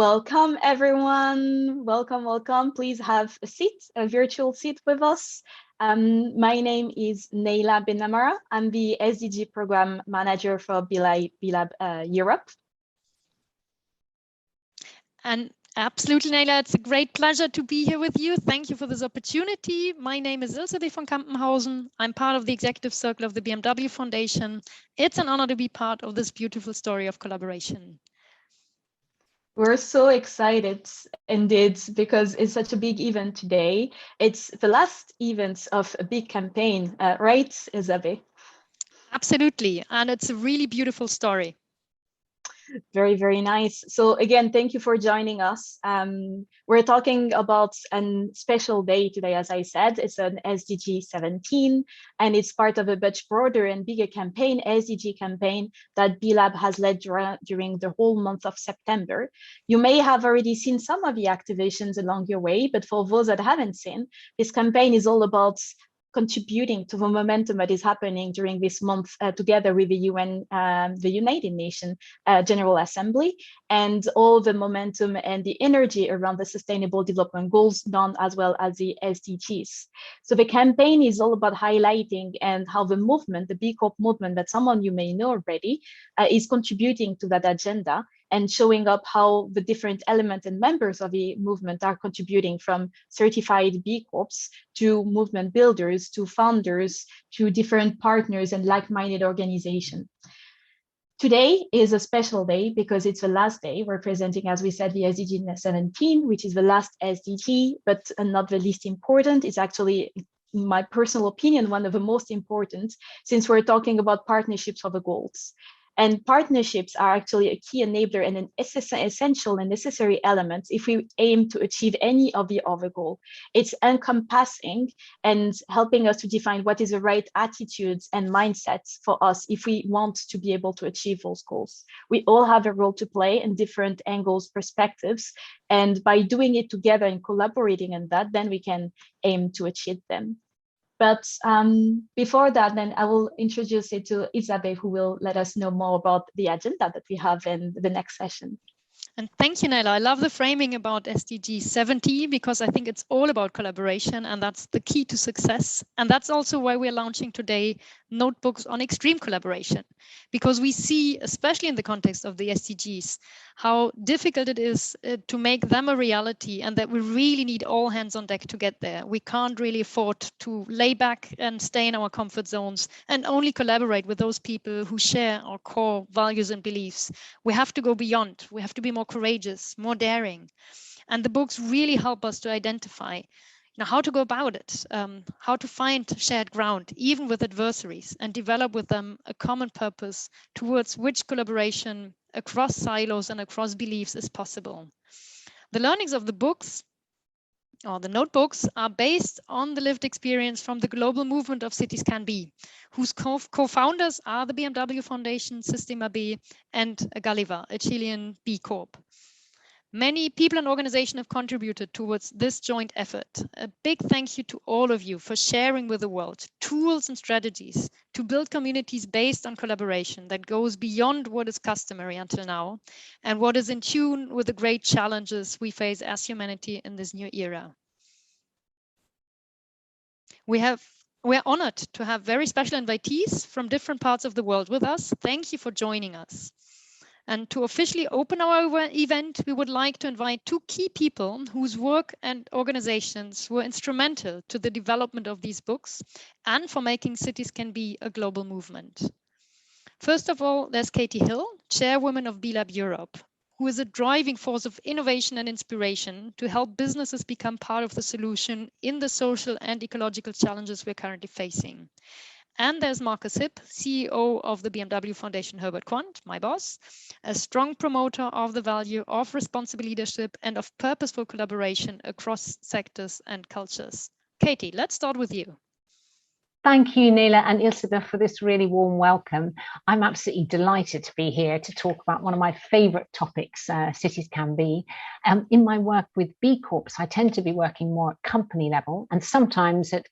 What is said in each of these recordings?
Welcome, everyone. Welcome, welcome. Please have a seat, a virtual seat with us. My name is Neila Benamara. I'm the SDG Program Manager for BLab Europe. And absolutely, Neila, it's a great pleasure to be here with you. Thank you for this opportunity. My name is Ilse von Kampenhausen. I'm part of the executive circle of the BMW Foundation. It's an honor to be part of this beautiful story of collaboration. We're so excited indeed, because it's such a big event today. It's the last event of a big campaign, right, Isabel? Absolutely, and it's a really beautiful story. Very, very nice. So again, thank you for joining us. We're talking about a special day today, as I said. It's an SDG 17, and it's part of a much broader and bigger campaign, SDG campaign, that BLab has led during the whole month of September. You may have already seen some of the activations along your way, but for those that haven't seen, this campaign is all about contributing to the momentum that is happening during this month together with the UN, the United Nations General Assembly, and all the momentum and the energy around the Sustainable Development Goals, known as well as the SDGs. So the campaign is all about highlighting and how the movement, the B Corp movement that some of you may know already, is contributing to that agenda, and showing up how the different elements and members of the movement are contributing, from certified B Corps to movement builders, to founders, to different partners and like-minded organizations. Today is a special day because it's the last day. We're presenting, as we said, the SDG 17, which is the last SDG, but not the least important. It's actually, in my personal opinion, one of the most important, since we're talking about partnerships for the goals. And partnerships are actually a key enabler and an essential and necessary element if we aim to achieve any of the other goal. It's encompassing and helping us to define what is the right attitudes and mindsets for us if we want to be able to achieve those goals. We all have a role to play in different angles, perspectives, and by doing it together and collaborating on that, then we can aim to achieve them. But before that, then I will introduce it to Isabel, who will let us know more about the agenda that we have in the next session. And thank you, Neila. I love the framing about SDG 70 because I think it's all about collaboration, and that's the key to success. And that's also why we're launching today notebooks on extreme collaboration, because we see, especially in the context of the SDGs, how difficult it is to make them a reality, and that we really need all hands on deck to get there. We can't really afford to lay back and stay in our comfort zones and only collaborate with those people who share our core values and beliefs. We have to go beyond. We have to be more courageous, more daring. And the books really help us to identify how to go about it, how to find shared ground, even with adversaries, and develop with them a common purpose towards which collaboration across silos and across beliefs is possible. The learnings of the books, or the notebooks, are based on the lived experience from the global movement of Cities Can Be, whose co-founders are the BMW Foundation, Sistema B, and Gulliver, a Chilean B Corp. Many people and organizations have contributed towards this joint effort. A big thank you to all of you for sharing with the world tools and strategies to build communities based on collaboration that goes beyond what is customary until now, and what is in tune with the great challenges we face as humanity in this new era. We're honored to have very special invitees from different parts of the world with us. Thank you for joining us. And to officially open our event, we would like to invite two key people whose work and organizations were instrumental to the development of these books and for making Cities Can Be a global movement. First of all, there's Katie Hill, chairwoman of BLab Europe, who is a driving force of innovation and inspiration to help businesses become part of the solution in the social and ecological challenges we're currently facing. And there's Markus Hipp, CEO of the BMW Foundation Herbert Quandt, my boss, a strong promoter of the value of responsible leadership and of purposeful collaboration across sectors and cultures. Katie, let's start with you. Thank you, Neila and Ilse, for this really warm welcome. I'm absolutely delighted to be here to talk about one of my favourite topics, Cities Can Be. In my work with B Corps, I tend to be working more at company level and sometimes at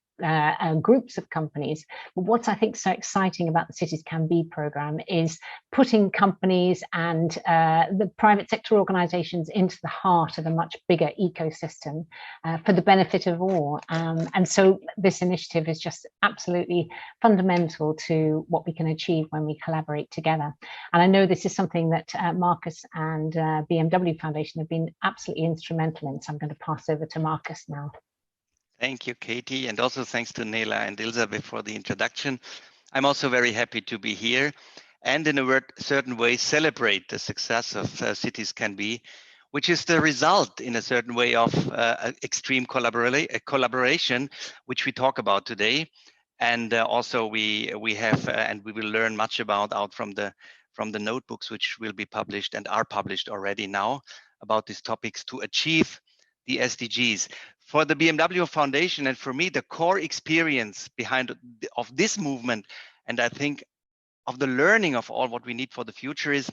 groups of companies. But what I think is so exciting about the Cities Can Be program is putting companies and the private sector organizations into the heart of a much bigger ecosystem for the benefit of all. And so this initiative is just absolutely fundamental to what we can achieve when we collaborate together. And I know this is something that Marcus and BMW Foundation have been absolutely instrumental in. So I'm going to pass over to Marcus now. Thank you, Katie, and also thanks to Nela and Elizabeth for the introduction. I'm also very happy to be here and in a certain way celebrate the success of Cities Can Be, which is the result in a certain way of extreme collaboration, which we talk about today. And also we have, and we will learn much about out from the notebooks, which will be published and are published already now about these topics to achieve the SDGs. For the BMW Foundation and for me, the core experience behind of this movement, and I think of the learning of all what we need for the future, is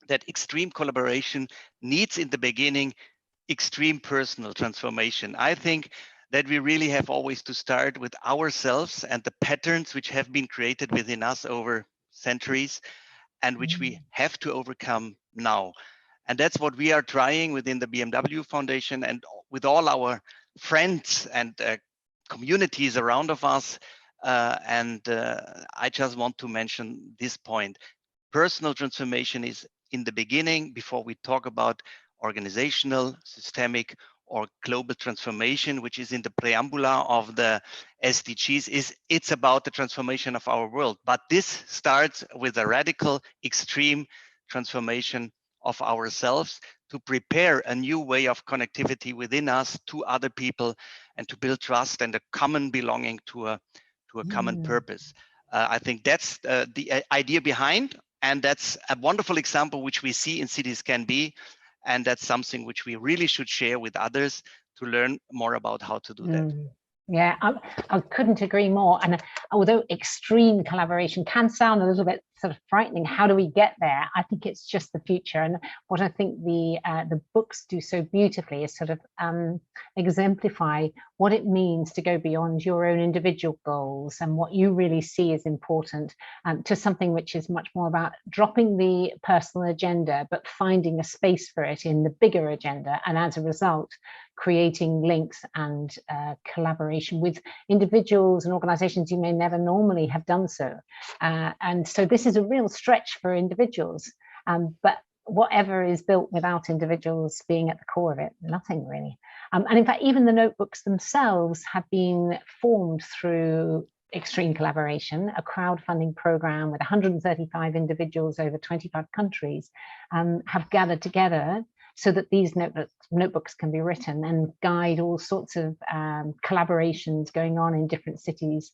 that extreme collaboration needs in the beginning extreme personal transformation. I think that we really have always to start with ourselves and the patterns which have been created within us over centuries and which we have to overcome now. And that's what we are trying within the BMW Foundation and with all our friends and communities around of us. I just want to mention this point. Personal transformation is in the beginning before we talk about organizational, systemic, or global transformation, which is in the preambula of the SDGs. It's about the transformation of our world. But this starts with a radical, extreme transformation of ourselves to prepare a new way of connectivity within us to other people and to build trust and a common belonging to a common purpose. I think that's the idea behind, and that's a wonderful example which we see in Cities Can Be, and that's something which we really should share with others to learn more about how to do that. Yeah, I couldn't agree more. And although extreme collaboration can sound a little bit sort of frightening, how do we get there? I think it's just the future. And what I think the books do so beautifully is sort of exemplify what it means to go beyond your own individual goals and what you really see as important to something which is much more about dropping the personal agenda, but finding a space for it in the bigger agenda. And as a result, creating links and collaboration with individuals and organizations you may never normally have done so. And so this is a real stretch for individuals, but whatever is built without individuals being at the core of it, nothing really. And in fact, even the notebooks themselves have been formed through extreme collaboration, a crowdfunding program with 135 individuals over 25 countries have gathered together so that these notebooks can be written and guide all sorts of collaborations going on in different cities,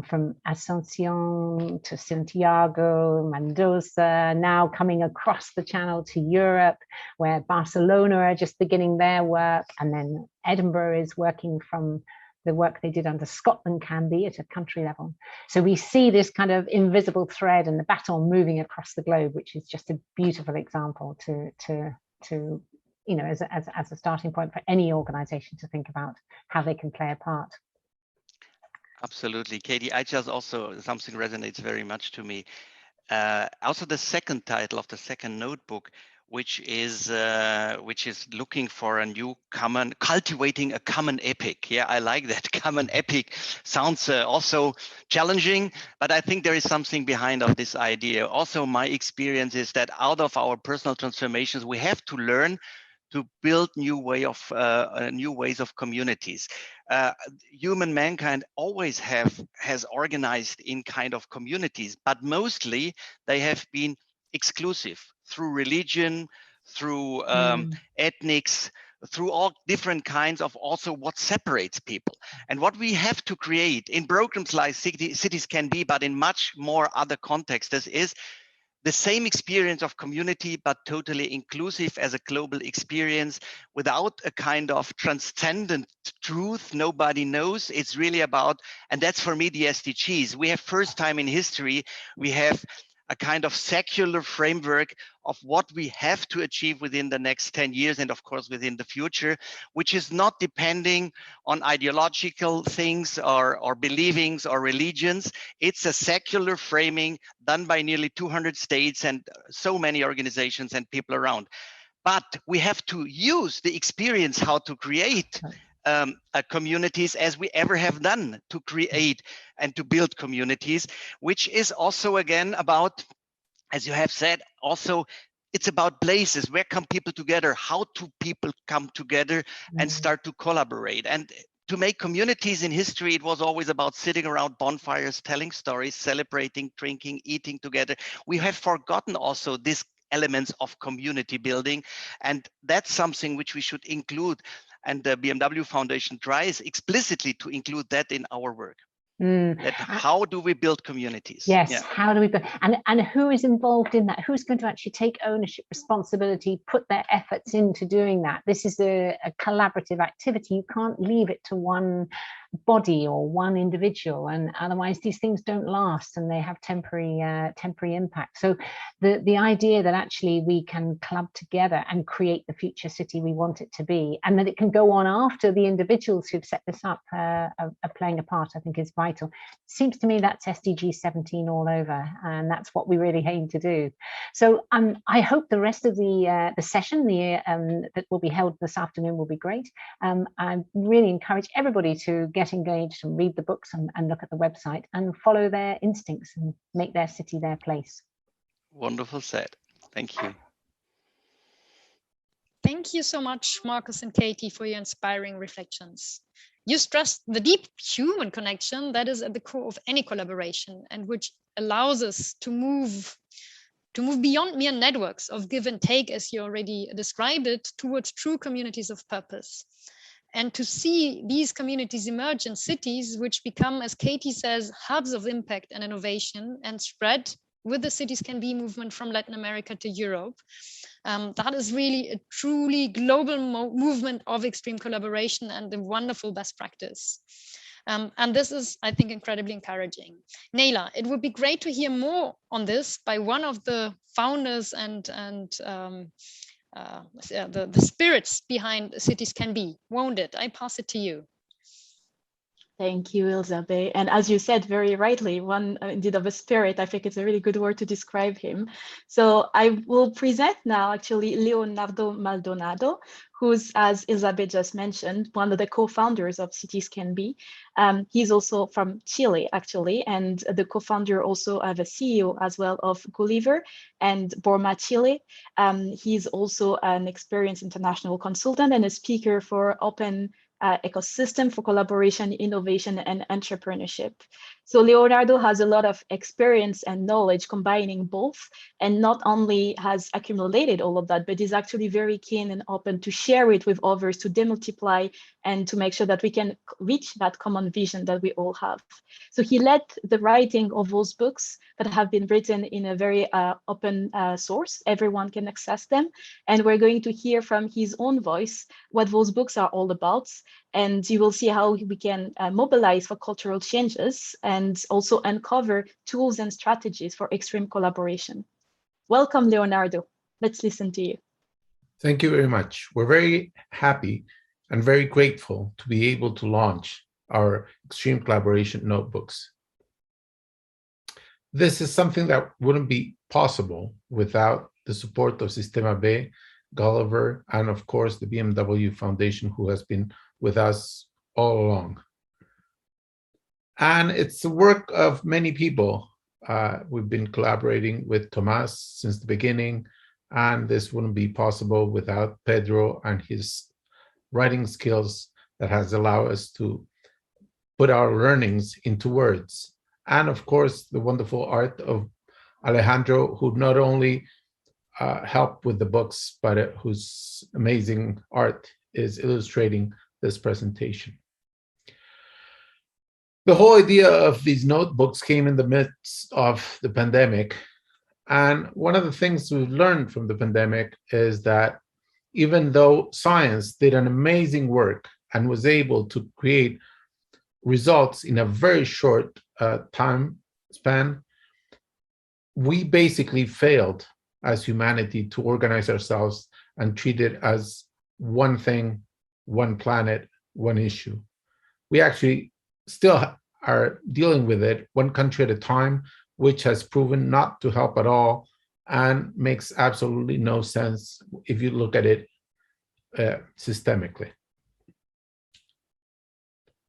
from Asuncion to Santiago, Mendoza, now coming across the channel to Europe, where Barcelona are just beginning their work, and then Edinburgh is working from the work they did under Scotland Can Be at a country level. So we see this kind of invisible thread and the baton moving across the globe, which is just a beautiful example to you know, as a starting point for any organization to think about how they can play a part. Absolutely, Katie. I just also, something resonates very much to me. Also the second title of the second notebook, which is looking for a new common, cultivating a common epic. Yeah, I like that. Common epic sounds also challenging, but I think there is something behind of this idea. Also, my experience is that out of our personal transformations, we have to learn to build new ways of communities. Mankind always has organized in kind of communities, but mostly they have been exclusive through religion, through ethnics, through all different kinds of also what separates people. And what we have to create in programs like Cities Can Be, but in much more other contexts, is the same experience of community, but totally inclusive as a global experience without a kind of transcendent truth nobody knows. It's really about, and that's for me the SDGs. We have first time in history, we have a kind of secular framework of what we have to achieve within the next 10 years and of course within the future, which is not depending on ideological things or believings or religions. It's a secular framing done by nearly 200 states and so many organizations and people around. But we have to use the experience how to create communities as we ever have done to create and to build communities, which is also again about, as you have said, also it's about places. Where come people together? How do people come together and start to collaborate? And to make communities in history, it was always about sitting around bonfires, telling stories, celebrating, drinking, eating together. We have forgotten also these elements of community building. And that's something which we should include. And the BMW Foundation tries explicitly to include that in our work. That how do we build communities? Yes, how do we build, and who is involved in that? Who's going to actually take ownership, responsibility, put their efforts into doing that? This is a collaborative activity. You can't leave it to one body or one individual, and otherwise these things don't last and they have temporary impact. So the idea that actually we can club together and create the future city we want it to be, and that it can go on after the individuals who've set this up are playing a part, I think is vital. Seems to me that's SDG 17 all over, and that's what we really aim to do. So I hope the rest of the session that will be held this afternoon will be great. I really encourage everybody to get engaged and read the books and look at the website and follow their instincts and make their city their place. Wonderful said. Thank you. Thank you so much, Marcus and Katie, for your inspiring reflections. You stressed the deep human connection that is at the core of any collaboration and which allows us to move beyond mere networks of give and take, as you already described it, towards true communities of purpose. And to see these communities emerge in cities which become, as Katie says, hubs of impact and innovation and spread with the Cities Can Be movement from Latin America to Europe. That is really a truly global movement of extreme collaboration and a wonderful best practice. And this is, I think, incredibly encouraging. Nayla, it would be great to hear more on this by one of the founders and the spirits behind Cities Can Be. Won't it? I pass it to you. Thank you, Elizabeth. And as you said very rightly, one indeed of a spirit, I think it's a really good word to describe him. So I will present now actually Leonardo Maldonado, who's, as Elizabeth just mentioned, one of the co-founders of Cities Can Be. He's also from Chile, actually, and the co-founder also of a CEO as well of Gulliver and Borma Chile. He's also an experienced international consultant and a speaker for open ecosystem for collaboration, innovation, and entrepreneurship. So Leonardo has a lot of experience and knowledge combining both, and not only has accumulated all of that, but is actually very keen and open to share it with others, to demultiply and to make sure that we can reach that common vision that we all have. So he led the writing of those books that have been written in a very open source. Everyone can access them. And we're going to hear from his own voice what those books are all about. And you will see how we can mobilize for cultural changes and also uncover tools and strategies for extreme collaboration. Welcome, Leonardo. Let's listen to you. Thank you very much. We're very happy and very grateful to be able to launch our Extreme Collaboration Notebooks. This is something that wouldn't be possible without the support of Sistema B, Gulliver, and of course the BMW Foundation, who has been with us all along. And it's the work of many people. We've been collaborating with Tomas since the beginning, and this wouldn't be possible without Pedro and his writing skills that has allowed us to put our learnings into words. And of course, the wonderful art of Alejandro, who not only helped with the books, but whose amazing art is illustrating this presentation. The whole idea of these notebooks came in the midst of the pandemic. And one of the things we've learned from the pandemic is that even though science did an amazing work and was able to create results in a very short time span, we basically failed as humanity to organize ourselves and treat it as one thing, one planet, one issue. We actually still are dealing with it one country at a time, which has proven not to help at all and makes absolutely no sense if you look at it systemically.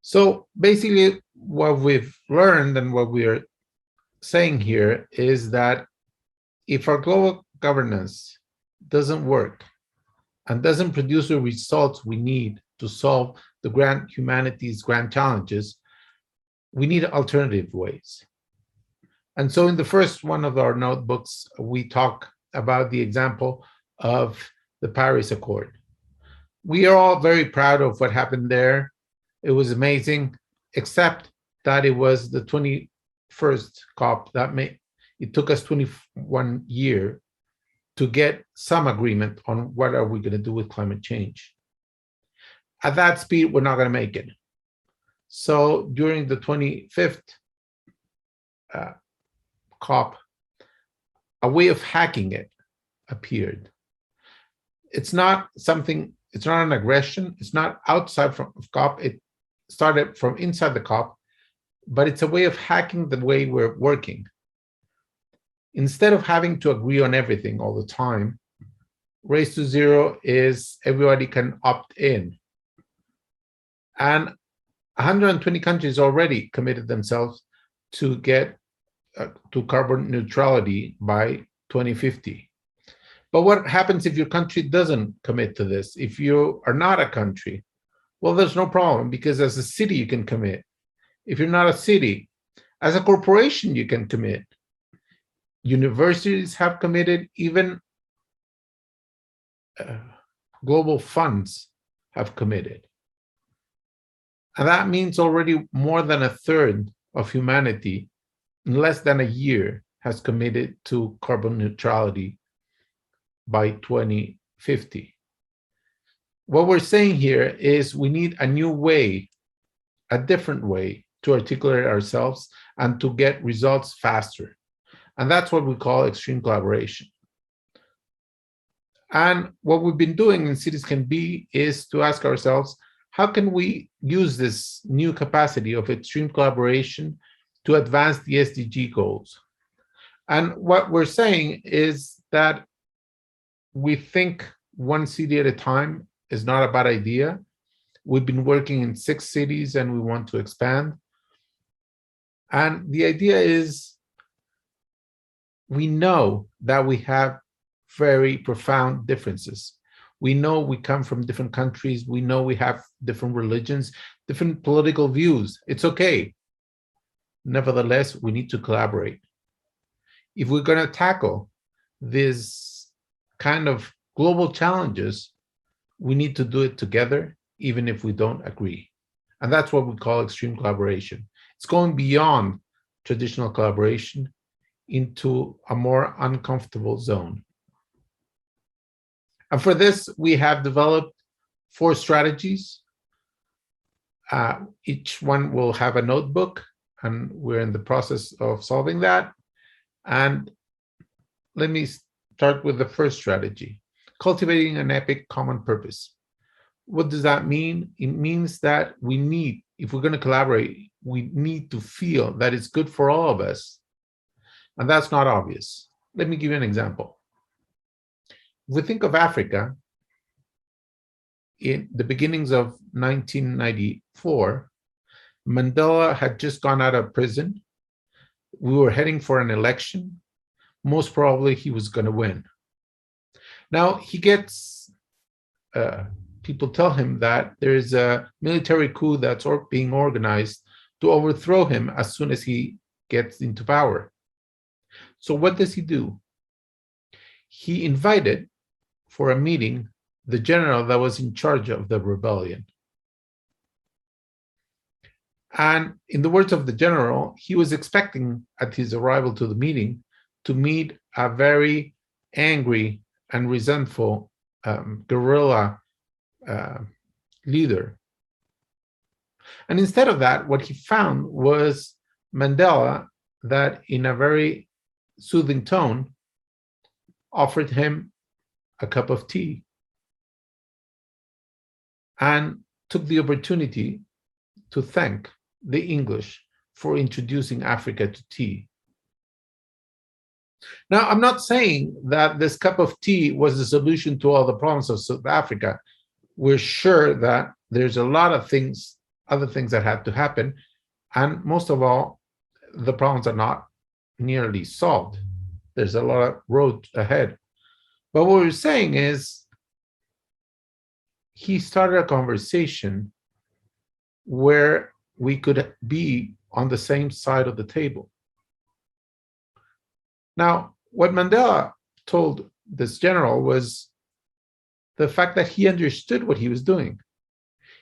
So basically what we've learned and what we are saying here is that if our global governance doesn't work and doesn't produce the results we need to solve the humanity's grand challenges, we need alternative ways. And so in the first one of our notebooks, we talk about the example of the Paris Accord. We are all very proud of what happened there. It was amazing, except that it was the 21st COP it took us 21 years to get some agreement on what are we going to do with climate change. At that speed, we're not going to make it. So during the 25th COP, a way of hacking it appeared. It's not an aggression. It's not outside of COP. It started from inside the COP, but it's a way of hacking the way we're working. Instead of having to agree on everything all the time, Race to Zero is everybody can opt in. And 120 countries already committed themselves to get to carbon neutrality by 2050. But what happens if your country doesn't commit to this? If you are not a country, well, there's no problem, because as a city you can commit. If you're not a city, as a corporation you can commit. Universities have committed, even global funds have committed. And that means already more than a third of humanity in less than a year has committed to carbon neutrality by 2050. What we're saying here is we need a new way, a different way to articulate ourselves and to get results faster. And that's what we call extreme collaboration. And what we've been doing in Cities Can Be is to ask ourselves, how can we use this new capacity of extreme collaboration to advance the SDG goals? And what we're saying is that we think one city at a time is not a bad idea. We've been working in 6 cities and we want to expand. And the idea is, we know that we have very profound differences. We know we come from different countries. We know we have different religions, different political views. It's okay. Nevertheless, we need to collaborate. If we're going to tackle this kind of global challenges, we need to do it together, even if we don't agree. And that's what we call extreme collaboration. It's going beyond traditional collaboration into a more uncomfortable zone. And for this, we have developed 4 strategies. Each one will have a notebook, and we're in the process of solving that. And let me start with the first strategy, cultivating an epic common purpose. What does that mean? It means that we need, if we're going to collaborate, we need to feel that it's good for all of us. And that's not obvious. Let me give you an example. If we think of Africa, in the beginnings of 1994, Mandela had just gone out of prison. We were heading for an election. Most probably he was going to win. Now he gets, people tell him that there is a military coup that's being organized to overthrow him as soon as he gets into power. So what does he do? He invited for a meeting the general that was in charge of the rebellion. And in the words of the general, he was expecting at his arrival to the meeting to meet a very angry and resentful guerrilla leader. And instead of that, what he found was Mandela that in a very soothing tone, offered him a cup of tea and took the opportunity to thank the English for introducing Africa to tea. Now, I'm not saying that this cup of tea was the solution to all the problems of South Africa. We're sure that there's a lot of things, other things that had to happen. And most of all, the problems are not nearly solved. There's a lot of road ahead. But what we're saying is, he started a conversation where we could be on the same side of the table. Now, what Mandela told this general was the fact that he understood what he was doing.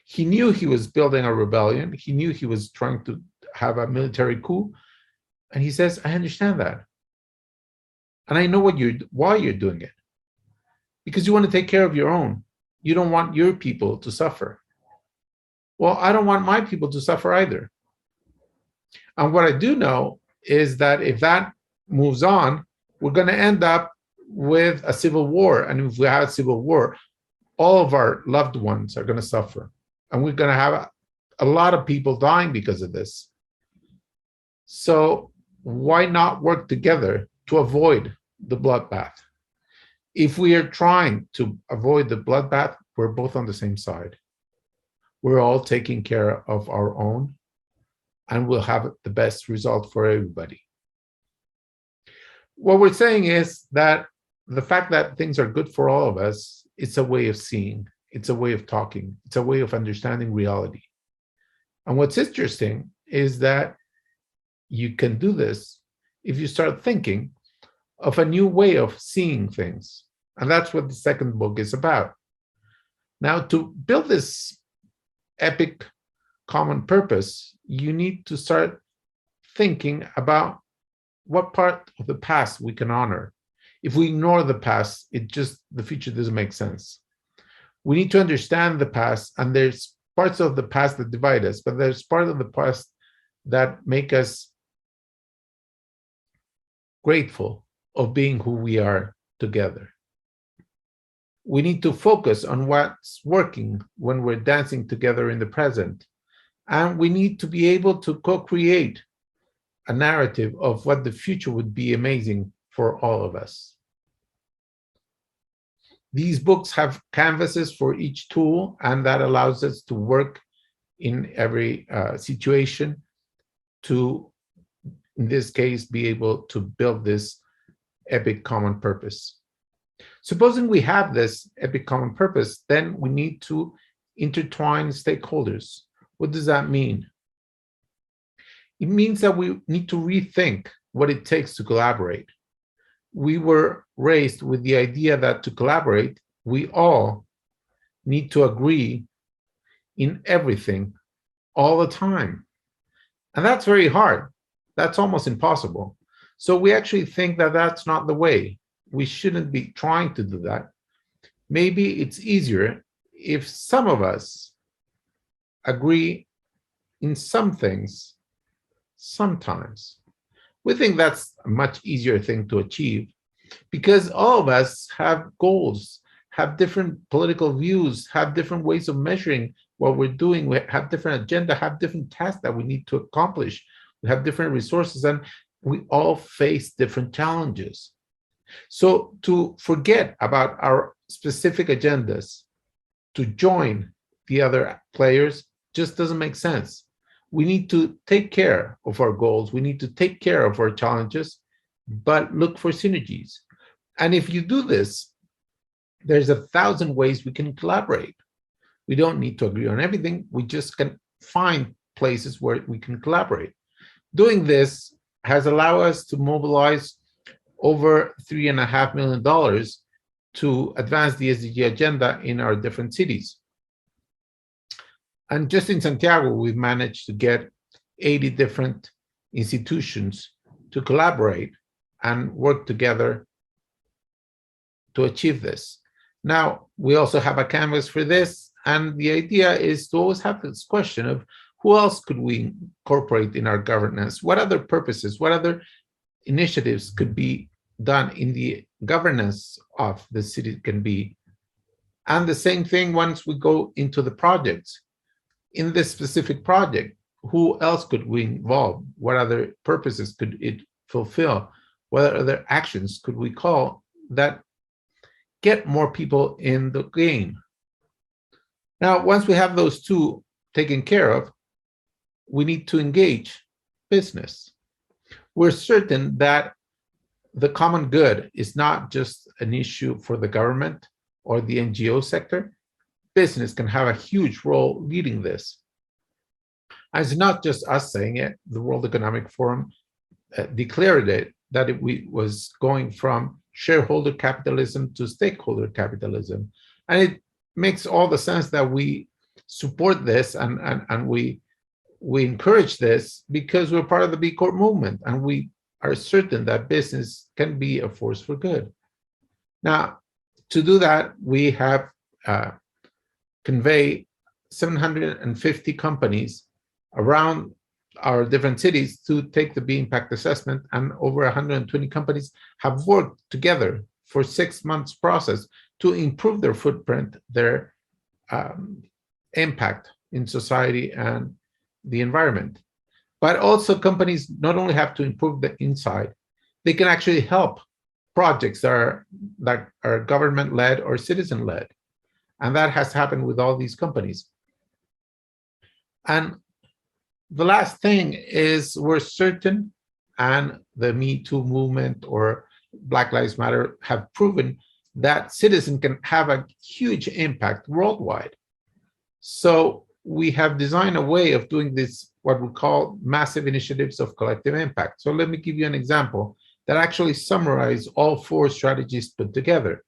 He knew he was building a rebellion. He knew he was trying to have a military coup. And he says, I understand that. And I know why you're doing it. Because you want to take care of your own. You don't want your people to suffer. Well, I don't want my people to suffer either. And what I do know is that if that moves on, we're going to end up with a civil war. And if we have a civil war, all of our loved ones are going to suffer. And we're going to have a lot of people dying because of this. So why not work together to avoid the bloodbath? If we are trying to avoid the bloodbath, we're both on the same side. We're all taking care of our own, and we'll have the best result for everybody. What we're saying is that the fact that things are good for all of us, it's a way of seeing, it's a way of talking, it's a way of understanding reality. And what's interesting is that you can do this if you start thinking of a new way of seeing things. And that's what the second book is about. Now, to build this epic common purpose, you need to start thinking about what part of the past we can honor. If we ignore the past, the future doesn't make sense. We need to understand the past, and there's parts of the past that divide us, but there's part of the past that make us grateful of being who we are together. We need to focus on what's working when we're dancing together in the present. And we need to be able to co-create a narrative of what the future would be amazing for all of us. These books have canvases for each tool, and that allows us to work in every situation to, in this case, be able to build this epic common purpose. Supposing we have this epic common purpose, then we need to intertwine stakeholders. What does that mean? It means that we need to rethink what it takes to collaborate. We were raised with the idea that to collaborate, we all need to agree in everything all the time. And that's very hard. That's almost impossible. So we actually think that that's not the way. We shouldn't be trying to do that. Maybe it's easier if some of us agree in some things sometimes. We think that's a much easier thing to achieve because all of us have goals, have different political views, have different ways of measuring what we're doing. We have different agenda, have different tasks that we need to accomplish. We have different resources, and we all face different challenges. So to forget about our specific agendas, to join the other players, just doesn't make sense. We need to take care of our goals. We need to take care of our challenges, but look for synergies. And if you do this, there's 1,000 ways we can collaborate. We don't need to agree on everything. We just can find places where we can collaborate. Doing this has allowed us to mobilize over $3.5 million to advance the SDG agenda in our different cities. And just in Santiago, we've managed to get 80 different institutions to collaborate and work together to achieve this. Now, we also have a canvas for this, and the idea is to always have this question of who else could we incorporate in our governance? What other purposes, what other initiatives could be done in the governance of the city can be. And the same thing once we go into the projects. In this specific project, who else could we involve? What other purposes could it fulfill? What other actions could we call that get more people in the game? Now, once we have those two taken care of, we need to engage business. We're certain that the common good is not just an issue for the government or the NGO sector. Business can have a huge role leading this. And it's not just us saying it. The World Economic Forum declared it, that it was going from shareholder capitalism to stakeholder capitalism. And it makes all the sense that we support this and we encourage this because we're part of the B Corp movement and we are certain that business can be a force for good. Now, to do that, we have conveyed 750 companies around our different cities to take the B Impact Assessment, and over 120 companies have worked together for 6 months process to improve their footprint, their impact in society and the environment. But also companies not only have to improve the inside, they can actually help projects that are government-led or citizen-led. And that has happened with all these companies. And the last thing is we're certain, and the Me Too movement or Black Lives Matter have proven that citizens can have a huge impact worldwide. So we have designed a way of doing this, what we call massive initiatives of collective impact. So let me give you an example that actually summarize all 4 strategies put together.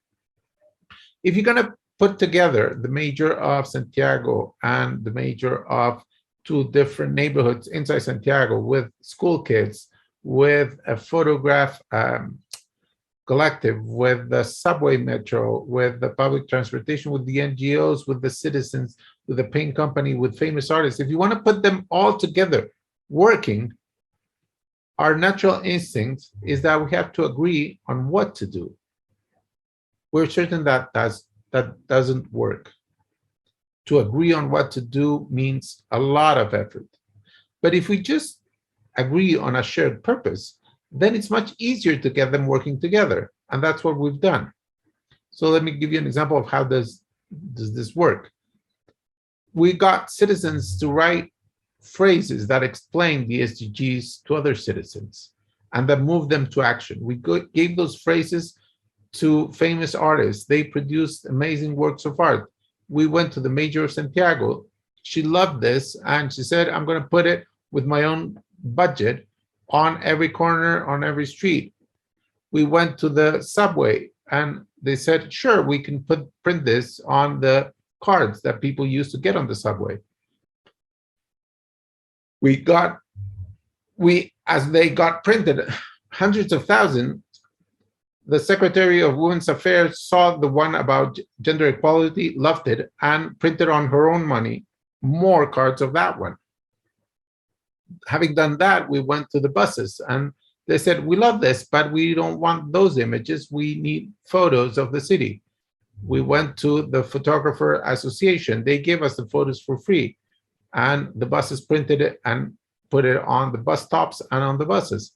If you're going to put together the major of Santiago and the major of 2 different neighborhoods inside Santiago with school kids, with a photograph collective, with the subway metro, with the public transportation, with the NGOs, with the citizens, with the paint company, with famous artists, if you want to put them all together working, our natural instinct is that we have to agree on what to do. We're certain that that doesn't work. To agree on what to do means a lot of effort. But if we just agree on a shared purpose, then it's much easier to get them working together. And that's what we've done. So let me give you an example of how does this work. We got citizens to write phrases that explain the SDGs to other citizens and that move them to action. We gave those phrases to famous artists. They produced amazing works of art. We went to the mayor of Santiago. She loved this and she said, I'm going to put it with my own budget on every corner, on every street. We went to the subway and they said, sure, we can print this on the cards that people used to get on the subway. As they got printed, hundreds of thousands, the Secretary of Women's Affairs saw the one about gender equality, loved it, and printed on her own money more cards of that one. Having done that, we went to the buses and they said, we love this, but we don't want those images. We need photos of the city. We went to the Photographer Association. They gave us the photos for free. And the buses printed it and put it on the bus stops and on the buses.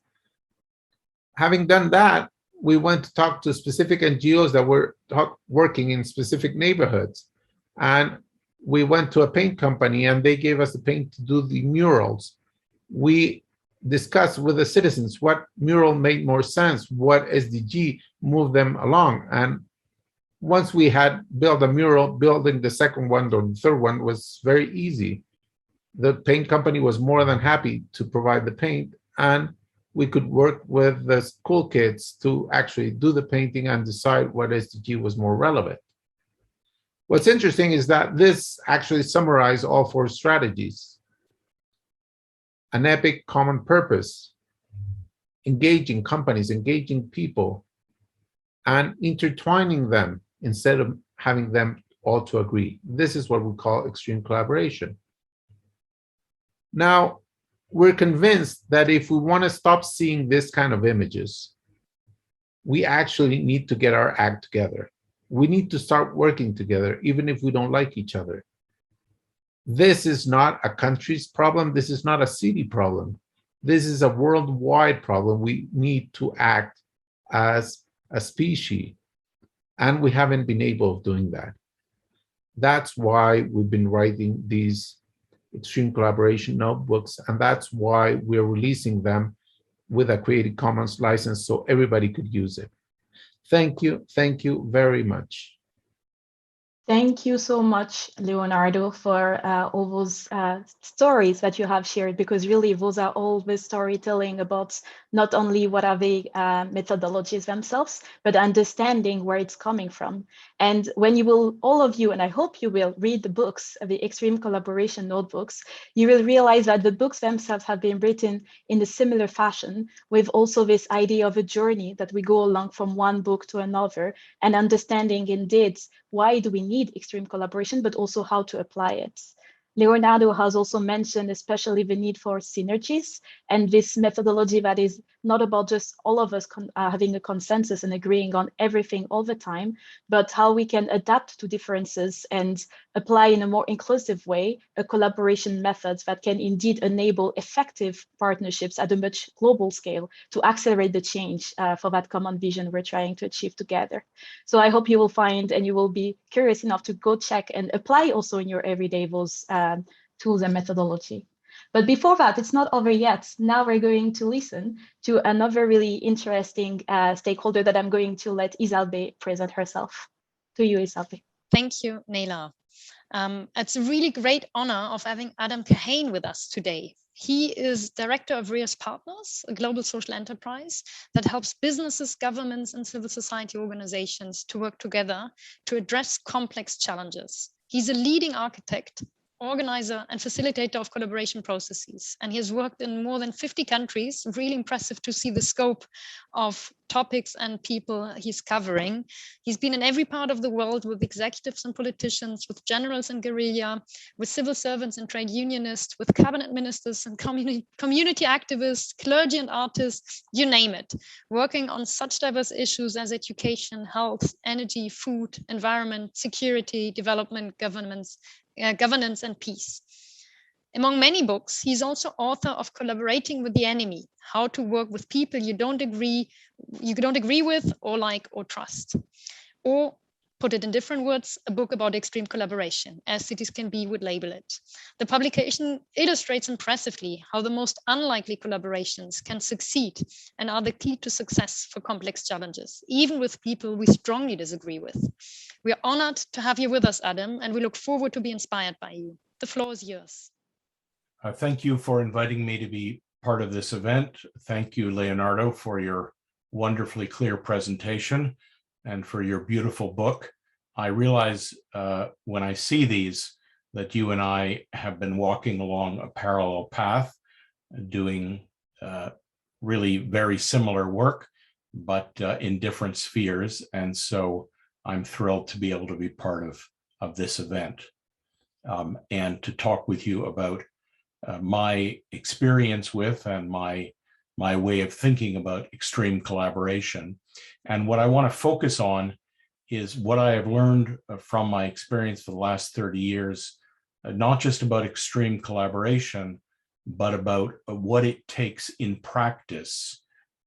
Having done that, we went to talk to specific NGOs that were working in specific neighborhoods. And we went to a paint company and they gave us the paint to do the murals. We discussed with the citizens what mural made more sense, what SDG moved them along. And once we had built a mural, building the second one or the third one was very easy. The paint company was more than happy to provide the paint, and we could work with the school kids to actually do the painting and decide what SDG was more relevant. What's interesting is that this actually summarized all 4 strategies. An epic common purpose, engaging companies, engaging people, and intertwining them instead of having them all to agree. This is what we call extreme collaboration. Now, we're convinced that if we want to stop seeing this kind of images, we actually need to get our act together. We need to start working together, even if we don't like each other. This is not a country's problem. This is not a city problem. This is a worldwide problem. We need to act as a species, and we haven't been able of doing that. That's why we've been writing these extreme collaboration notebooks, and that's why we're releasing them with a Creative Commons license so everybody could use it. Thank you very much. Thank you so much, Leonardo, for all those stories that you have shared, because really those are all the storytelling about not only what are the methodologies themselves, but understanding where it's coming from. And when you will, all of you, and I hope you will read the books, the Extreme Collaboration Notebooks, you will realize that the books themselves have been written in a similar fashion, with also this idea of a journey that we go along from one book to another, and understanding indeed why do we need extreme collaboration, but also how to apply it. Leonardo has also mentioned especially the need for synergies and this methodology that is not about just all of us having a consensus and agreeing on everything all the time, but how we can adapt to differences and apply in a more inclusive way a collaboration methods that can indeed enable effective partnerships at a much global scale to accelerate the change for that common vision we're trying to achieve together. So I hope you will find and you will be curious enough to go check and apply also in your everyday those tools and methodology. But before that, it's not over yet. Now we're going to listen to another really interesting stakeholder that I'm going to let Isalbe present herself. To you, Isalbe. Thank you, Nela. It's a really great honor of having Adam Kahane with us today. He is director of RIAS Partners, a global social enterprise that helps businesses, governments, and civil society organizations to work together to address complex challenges. He's a leading architect, organizer, and facilitator of collaboration processes. And he has worked in more than 50 countries. Really impressive to see the scope of topics and people he's covering. He's been in every part of the world with executives and politicians, with generals and guerrilla, with civil servants and trade unionists, with cabinet ministers and community activists, clergy and artists, you name it, working on such diverse issues as education, health, energy, food, environment, security, development, governance, and peace. Among many books, he's also author of Collaborating with the Enemy, How to Work with People you don't agree with or like or trust. Or, put it in different words, a book about extreme collaboration, As Cities Can Be would label it. The publication illustrates impressively how the most unlikely collaborations can succeed and are the key to success for complex challenges, even with people we strongly disagree with. We are honored to have you with us, Adam, and we look forward to be inspired by you. The floor is yours. Thank you for inviting me to be part of this event. Thank you, Leonardo, for your wonderfully clear presentation and for your beautiful book. I realize when I see these that you and I have been walking along a parallel path, doing really very similar work, but in different spheres. And so I'm thrilled to be able to be part of this event and to talk with you about my experience with and my way of thinking about extreme collaboration. And what I want to focus on is what I have learned from my experience for the last 30 years, not just about extreme collaboration, but about what it takes in practice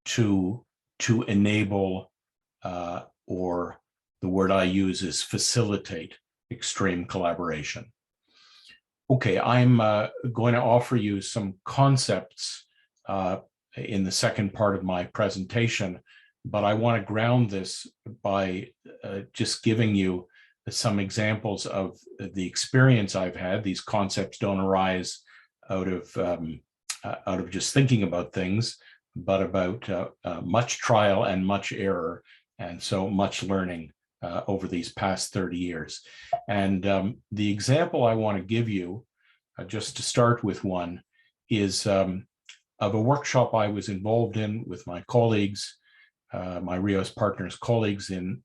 to enable, or the word I use is facilitate, extreme collaboration. Okay, I'm going to offer you some concepts in the second part of my presentation, but I want to ground this by just giving you some examples of the experience I've had. These concepts don't arise out of just thinking about things, but about much trial and much error, and so much learning over these past 30 years. And the example I want to give you, just to start with one, is of a workshop I was involved in with my colleagues, my RIAS Partners colleagues in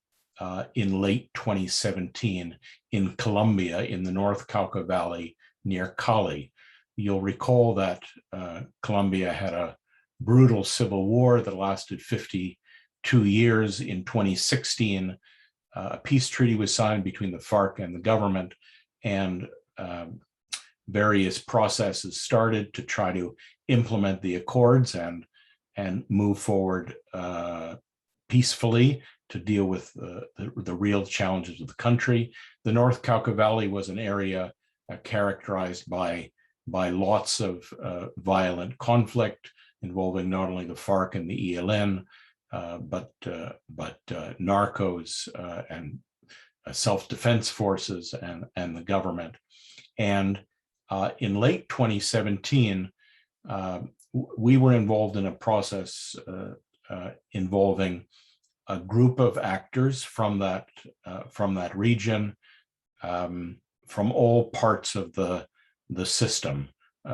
late 2017 in Colombia, in the North Cauca Valley near Cali. You'll recall that Colombia had a brutal civil war that lasted 52 years. In 2016, a peace treaty was signed between the FARC and the government, and various processes started to try to implement the accords and move forward peacefully to deal with the real challenges of the country. The North Cauca Valley was an area characterized by lots of violent conflict involving not only the FARC and the ELN, but narcos and self-defense forces and the government. And in late 2017, we were involved in a process involving a group of actors from that region, from all parts of the system,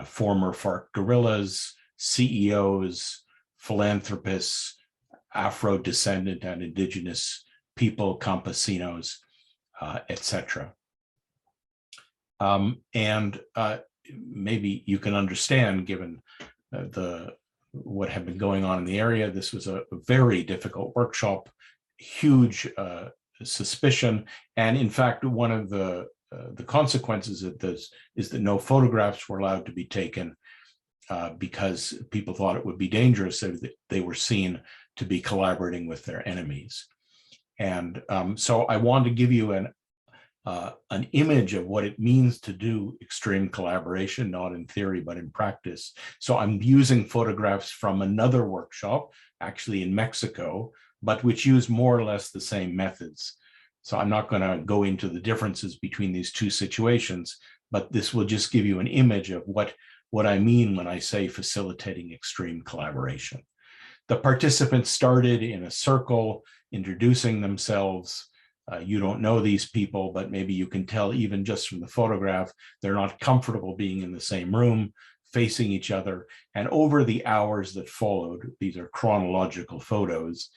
former FARC guerrillas, CEOs, philanthropists, Afro-descendant and indigenous people, campesinos, etc. And maybe you can understand, given what had been going on in the area, this was a very difficult workshop, huge suspicion, and in fact, one of the consequences of this is that no photographs were allowed to be taken because people thought it would be dangerous if they were seen to be collaborating with their enemies. And so I wanted to give you an image of what it means to do extreme collaboration, not in theory, but in practice. So I'm using photographs from another workshop, actually in Mexico, but which use more or less the same methods. So I'm not going to go into the differences between these two situations, but this will just give you an image of what I mean when I say facilitating extreme collaboration. The participants started in a circle, introducing themselves. You don't know these people, but maybe you can tell even just from the photograph, they're not comfortable being in the same room, facing each other. And over the hours that followed, these are chronological photos,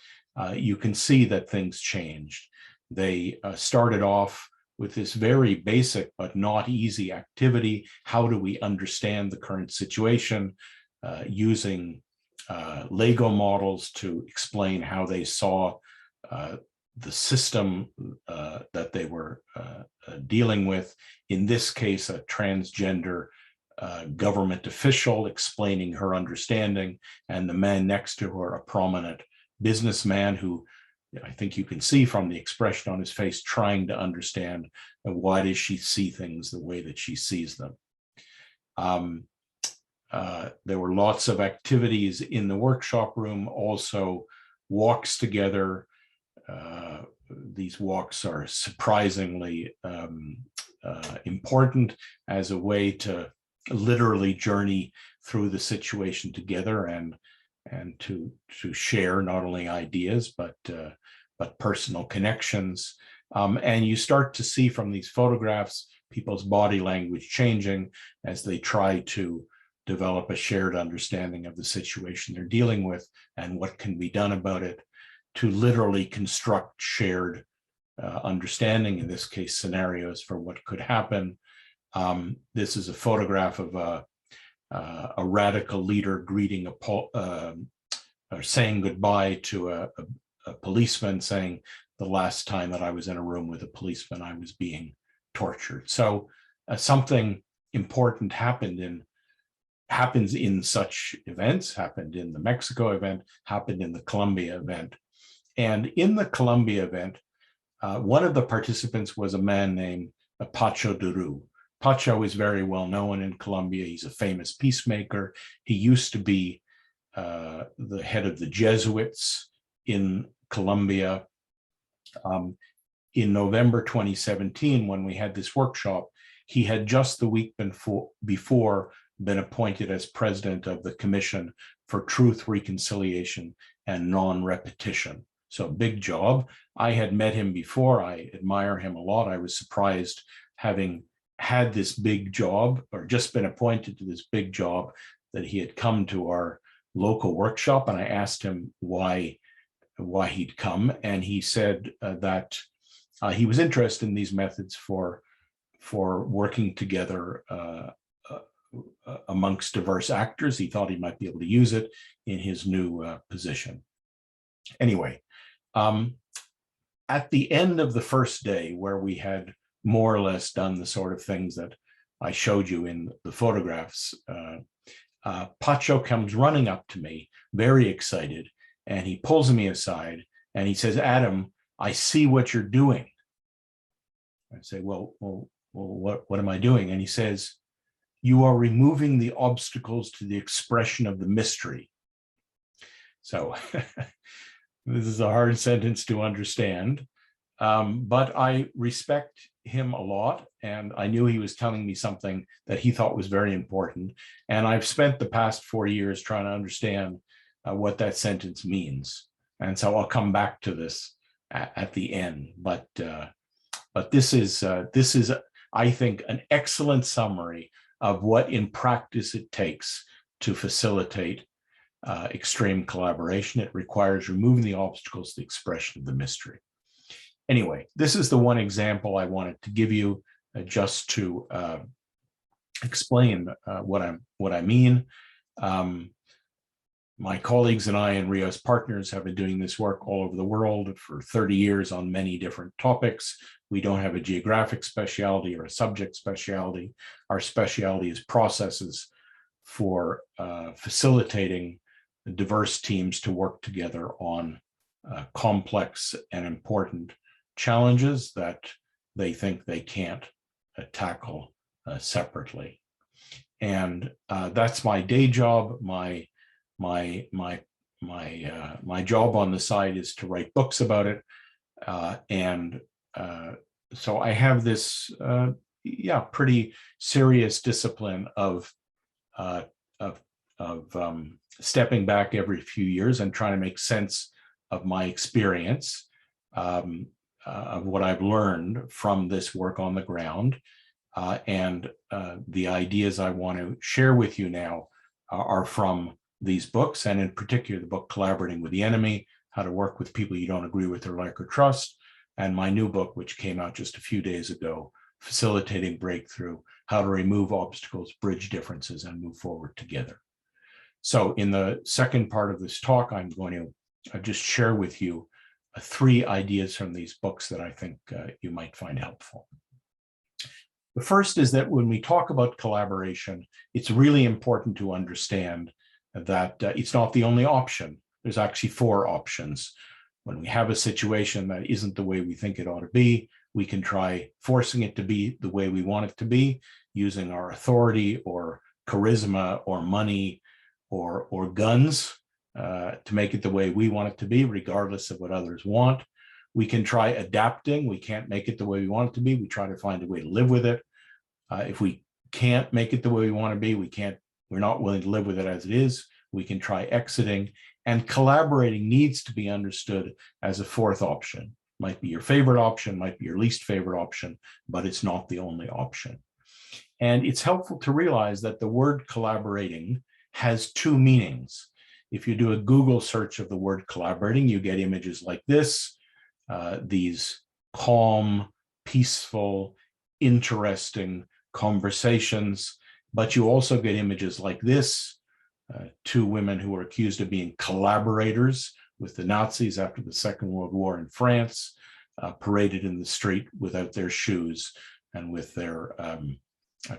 you can see that things changed. They started off with this very basic but not easy activity. How do we understand the current situation? Using Lego models to explain how they saw the system that they were dealing with. In this case, a transgender government official explaining her understanding, and the man next to her, a prominent businessman who I think you can see from the expression on his face, trying to understand why does she see things the way that she sees them. There were lots of activities in the workshop room, also walks together. These walks are surprisingly important as a way to literally journey through the situation together and to share not only ideas but personal connections. And you start to see from these photographs people's body language changing as they try to develop a shared understanding of the situation they're dealing with and what can be done about it, to literally construct shared understanding, in this case, scenarios for what could happen. This is a photograph of a radical leader greeting or saying goodbye to a policeman, saying, the last time that I was in a room with a policeman, I was being tortured. So something important happens in such events, happened in the Mexico event, happened in the Colombia event. And in the Colombia event, one of the participants was a man named Pacho Duru. Pacho is very well known in Colombia. He's a famous peacemaker. He used to be the head of the Jesuits in Colombia. In November 2017, when we had this workshop, he had just the week before been appointed as president of the Commission for Truth, Reconciliation, and Non-Repetition. So big job. I had met him before. I admire him a lot. I was surprised, having had this big job or just been appointed to this big job, that he had come to our local workshop. And I asked him why he'd come. And he said that he was interested in these methods for working together amongst diverse actors. He thought he might be able to use it in his new position. Anyway, at the end of the first day, where we had more or less done the sort of things that I showed you in the photographs, Pacho comes running up to me, very excited, and he pulls me aside and he says, "Adam, I see what you're doing." I say, well, what am I doing? And he says, "You are removing the obstacles to the expression of the mystery." So this is a hard sentence to understand, but I respect him a lot, and I knew he was telling me something that he thought was very important. And I've spent the past 4 years trying to understand what that sentence means. And so I'll come back to this at the end. But this is, I think, an excellent summary of what in practice it takes to facilitate extreme collaboration. It requires removing the obstacles to the expression of the mystery. Anyway, this is the one example I wanted to give you just to explain what I mean. My colleagues and I and Rios Partners have been doing this work all over the world for 30 years on many different topics. We don't have a geographic specialty or a subject specialty. Our specialty is processes for facilitating diverse teams to work together on complex and important challenges that they think they can't tackle separately. And that's my day job. My job on the side is to write books about it. So I have this pretty serious discipline of stepping back every few years and trying to make sense of my experience, of what I've learned from this work on the ground. And the ideas I want to share with you now are from these books, and in particular the book Collaborating with the Enemy, How to Work with People You Don't Agree with or Like or Trust, and my new book, which came out just a few days ago, Facilitating Breakthrough, How to Remove Obstacles, Bridge Differences, and Move Forward Together. So in the second part of this talk, I'm going to just share with you 3 ideas from these books that I think you might find helpful. The first is that when we talk about collaboration, it's really important to understand that it's not the only option. There's actually 4 options. When we have a situation that isn't the way we think it ought to be, we can try forcing it to be the way we want it to be, using our authority or charisma or money or guns to make it the way we want it to be, regardless of what others want. We can try adapting. We can't make it the way we want it to be. We try to find a way to live with it. If we can't make it the way we want to be, we're not willing to live with it as it is, we can try exiting. And collaborating needs to be understood as a 4th option. Might be your favorite option, might be your least favorite option, but it's not the only option. And it's helpful to realize that the word collaborating has 2 meanings. If you do a Google search of the word collaborating, you get images like this, these calm, peaceful, interesting conversations, but you also get images like this, 2 women who were accused of being collaborators with the Nazis after the Second World War in France, paraded in the street without their shoes and with their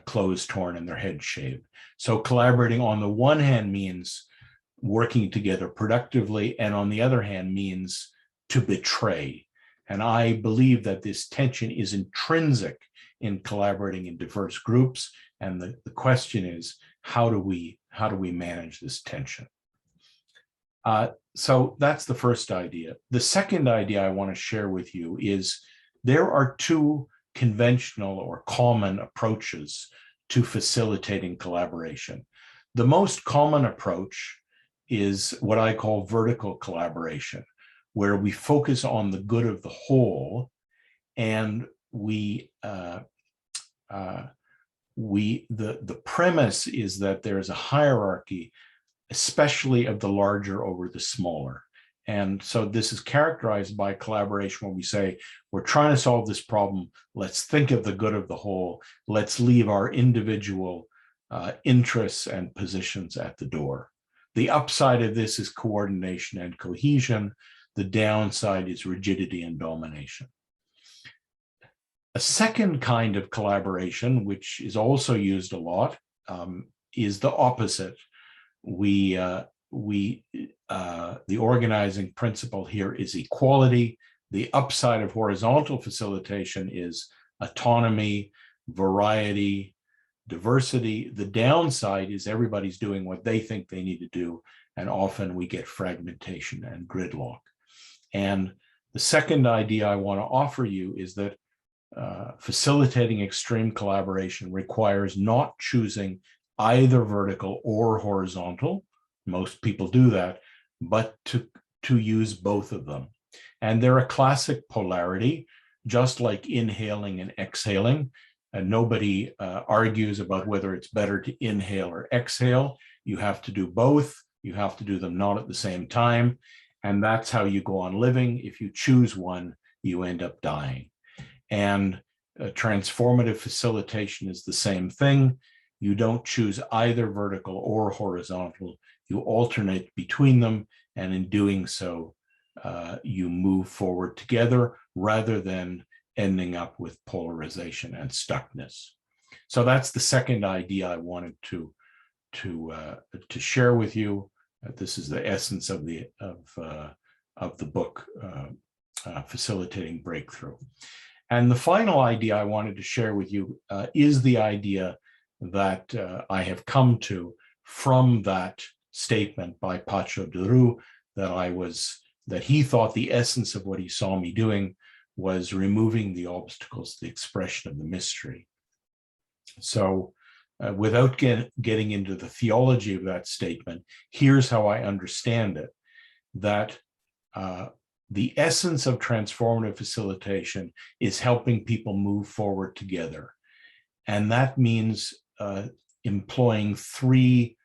clothes torn and their heads shaved. So collaborating on the one hand means working together productively, and on the other hand means to betray. And I believe that this tension is intrinsic in collaborating in diverse groups. And the question is, how do we manage this tension? So that's the first idea. The second idea I want to share with you is there are 2 conventional or common approaches to facilitating collaboration. The most common approach is what I call vertical collaboration, where we focus on the good of the whole, and the premise is that there is a hierarchy, especially of the larger over the smaller. And so this is characterized by collaboration where we say, we're trying to solve this problem. Let's think of the good of the whole. Let's leave our individual interests and positions at the door. The upside of this is coordination and cohesion. The downside is rigidity and domination. A second kind of collaboration, which is also used a lot, is the opposite. The organizing principle here is equality. The upside of horizontal facilitation is autonomy, variety, diversity. The downside is everybody's doing what they think they need to do, and often we get fragmentation and gridlock. And the second idea I want to offer you is that facilitating extreme collaboration requires not choosing either vertical or horizontal. Most people do that, but to use both of them. And they're a classic polarity, just like inhaling and exhaling. And nobody argues about whether it's better to inhale or exhale. You have to do both. You have to do them not at the same time. And that's how you go on living. If you choose one, you end up dying. And transformative facilitation is the same thing. You don't choose either vertical or horizontal. You alternate between them. And in doing so, you move forward together rather than ending up with polarization and stuckness. So that's the second idea I wanted to share with you. This is the essence of the book, Facilitating Breakthrough. And the final idea I wanted to share with you is the idea that I have come to from that statement by Pacho de Rue that he thought the essence of what he saw me doing was removing the obstacles to the expression of the mystery. So without getting into the theology of that statement, here's how I understand it, that the essence of transformative facilitation is helping people move forward together. And that means employing three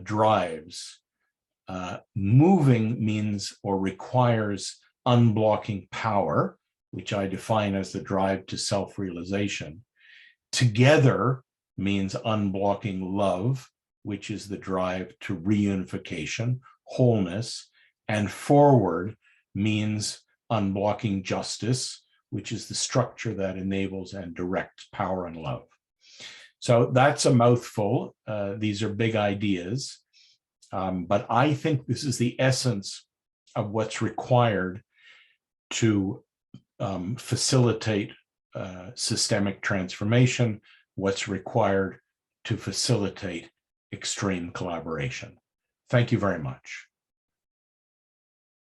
drives. Moving means or requires unblocking power, which I define as the drive to self-realization. Together means unblocking love, which is the drive to reunification, wholeness. And forward means unblocking justice, which is the structure that enables and directs power and love. So that's a mouthful. These are big ideas. But I think this is the essence of what's required to facilitate systemic transformation, what's required to facilitate extreme collaboration. Thank you very much.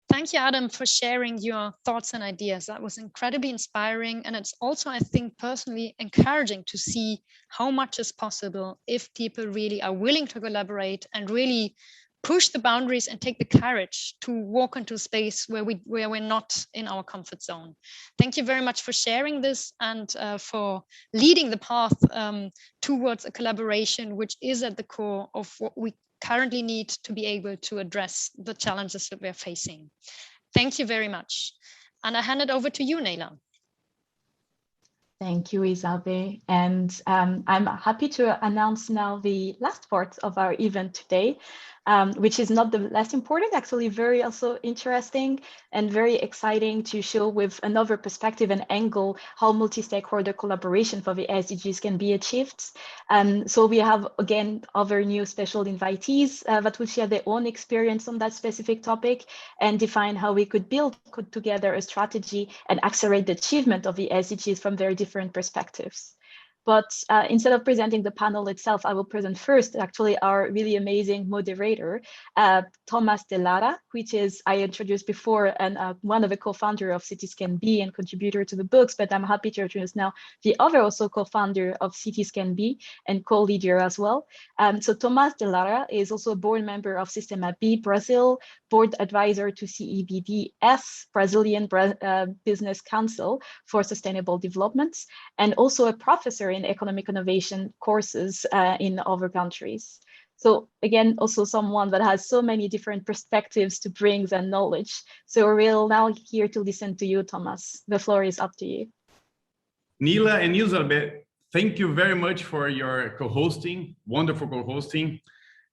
Thank you, Adam, for sharing your thoughts and ideas. That was incredibly inspiring. And it's also, I think, personally encouraging to see how much is possible if people really are willing to collaborate and really push the boundaries and take the courage to walk into space where we're not in our comfort zone. Thank you very much for sharing this and for leading the path towards a collaboration, which is at the core of what we currently need to be able to address the challenges that we're facing. Thank you very much. And I hand it over to you, Nayla. Thank you, Isabel. And I'm happy to announce now the last part of our event today, which is not the less important, actually very also interesting and very exciting to show with another perspective and angle how multi-stakeholder collaboration for the SDGs can be achieved. So we have, again, other new special invitees that will share their own experience on that specific topic and define how we could build together a strategy and accelerate the achievement of the SDGs from very different perspectives. But instead of presenting the panel itself, I will present first actually our really amazing moderator, Thomas de Lara, which is, I introduced before, and one of the co-founder of Cities Can Be and contributor to the books, but I'm happy to introduce now the other also co-founder of Cities Can Be and co-leader as well. So Thomas de Lara is also a board member of Sistema B Brazil, board advisor to CEBDS, Brazilian Business Council for Sustainable Development, and also a professor in economic innovation courses in other countries. So again, also someone that has so many different perspectives to bring and knowledge. So we're now here to listen to you, Thomas. The floor is up to you. Nila and Isabel, thank you very much for your co-hosting, wonderful co-hosting.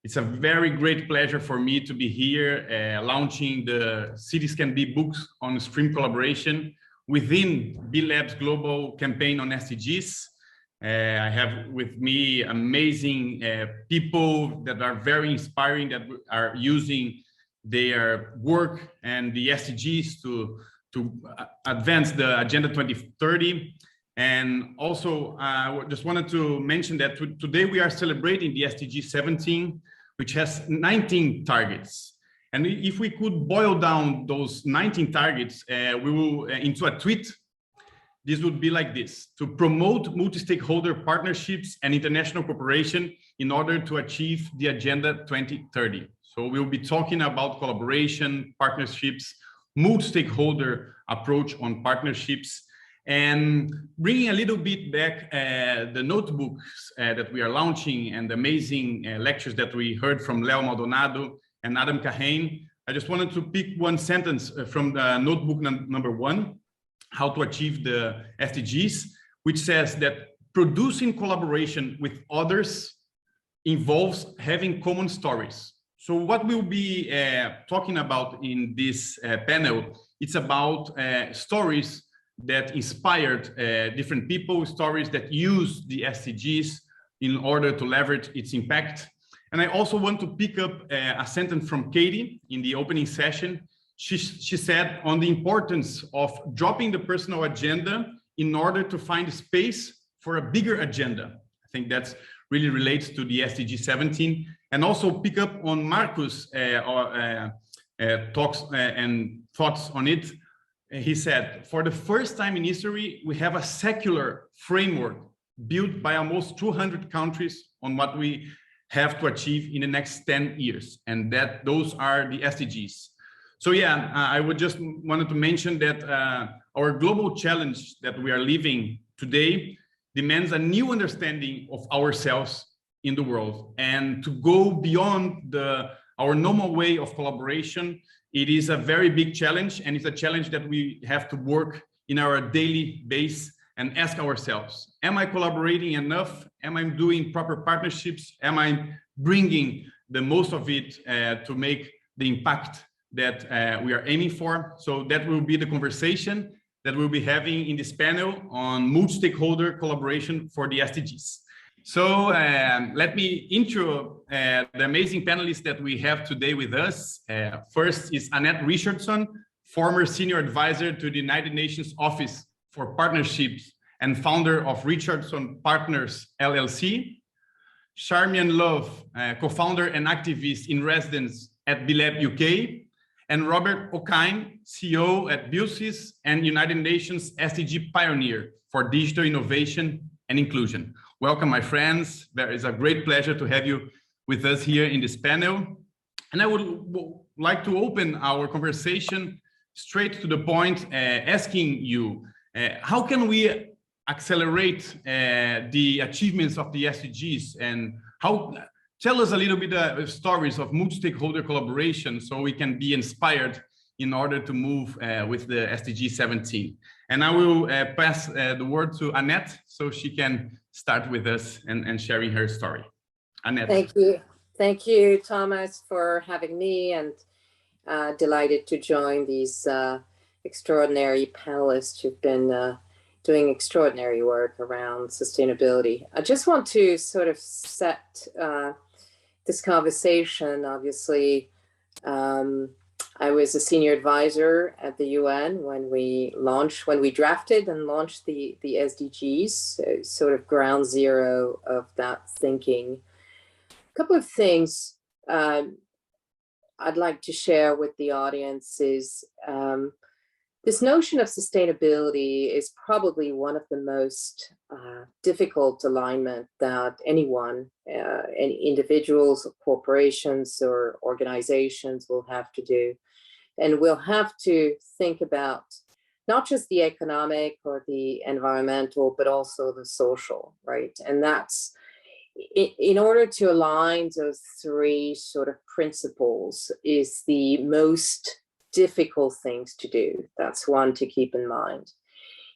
It's a very great pleasure for me to be here launching the Cities Can Be books on stream collaboration within B Lab's global campaign on SDGs. I have with me amazing people that are very inspiring, that are using their work and the SDGs to advance the Agenda 2030. And also, I just wanted to mention that today we are celebrating the SDG 17, which has 19 targets. And if we could boil down those 19 targets, we will into a tweet. This would be like this: to promote multi-stakeholder partnerships and international cooperation in order to achieve the Agenda 2030. So we'll be talking about collaboration, partnerships, multi-stakeholder approach on partnerships, and bringing a little bit back the notebooks that we are launching and the amazing lectures that we heard from Leo Maldonado and Adam Kahane. I just wanted to pick one sentence from the notebook number 1, How to Achieve the SDGs, which says that producing collaboration with others involves having common stories. So what we'll be talking about in this panel, it's about stories that inspired different people, stories that use the SDGs in order to leverage its impact. And I also want to pick up a sentence from Katie in the opening session. She said on the importance of dropping the personal agenda in order to find space for a bigger agenda. I think that's really relates to the SDG 17. And also pick up on Marcus' talks and thoughts on it. He said, for the first time in history, we have a secular framework built by almost 200 countries on what we have to achieve in the next 10 years. And that those are the SDGs. So yeah, I would just wanted to mention that our global challenge that we are living today demands a new understanding of ourselves in the world, and to go beyond our normal way of collaboration. It is a very big challenge, and it's a challenge that we have to work in our daily base and ask ourselves, am I collaborating enough? Am I doing proper partnerships? Am I bringing the most of it to make the impact that we are aiming for? So that will be the conversation that we'll be having in this panel on multi-stakeholder collaboration for the SDGs. So let me intro the amazing panelists that we have today with us. First is Annette Richardson, former senior advisor to the United Nations Office for Partnerships and founder of Richardson Partners, LLC. Charmian Love, co-founder and activist in residence at BLab UK. And Robert O'Kine, CEO at BIOSIS and United Nations SDG Pioneer for Digital Innovation and Inclusion. Welcome, my friends. There is a great pleasure to have you with us here in this panel. And I would like to open our conversation straight to the point, asking you, how can we accelerate the achievements of the SDGs, and tell us a little bit of stories of multi-stakeholder collaboration so we can be inspired in order to move with the SDG 17. And I will pass the word to Annette so she can start with us and sharing her story. Annette. Thank you. Thank you, Thomas, for having me, and delighted to join these extraordinary panelists who've been doing extraordinary work around sustainability. I just want to sort of set this conversation. Obviously, I was a senior advisor at the UN when we drafted and launched the SDGs, so sort of ground zero of that thinking. A couple of things I'd like to share with the audience is this notion of sustainability is probably one of the most difficult alignment that anyone, any individuals or corporations or organizations will have to do. And we'll have to think about not just the economic or the environmental, but also the social, right? And that's, in order to align those three sort of principles is the most difficult things to do. That's one to keep in mind.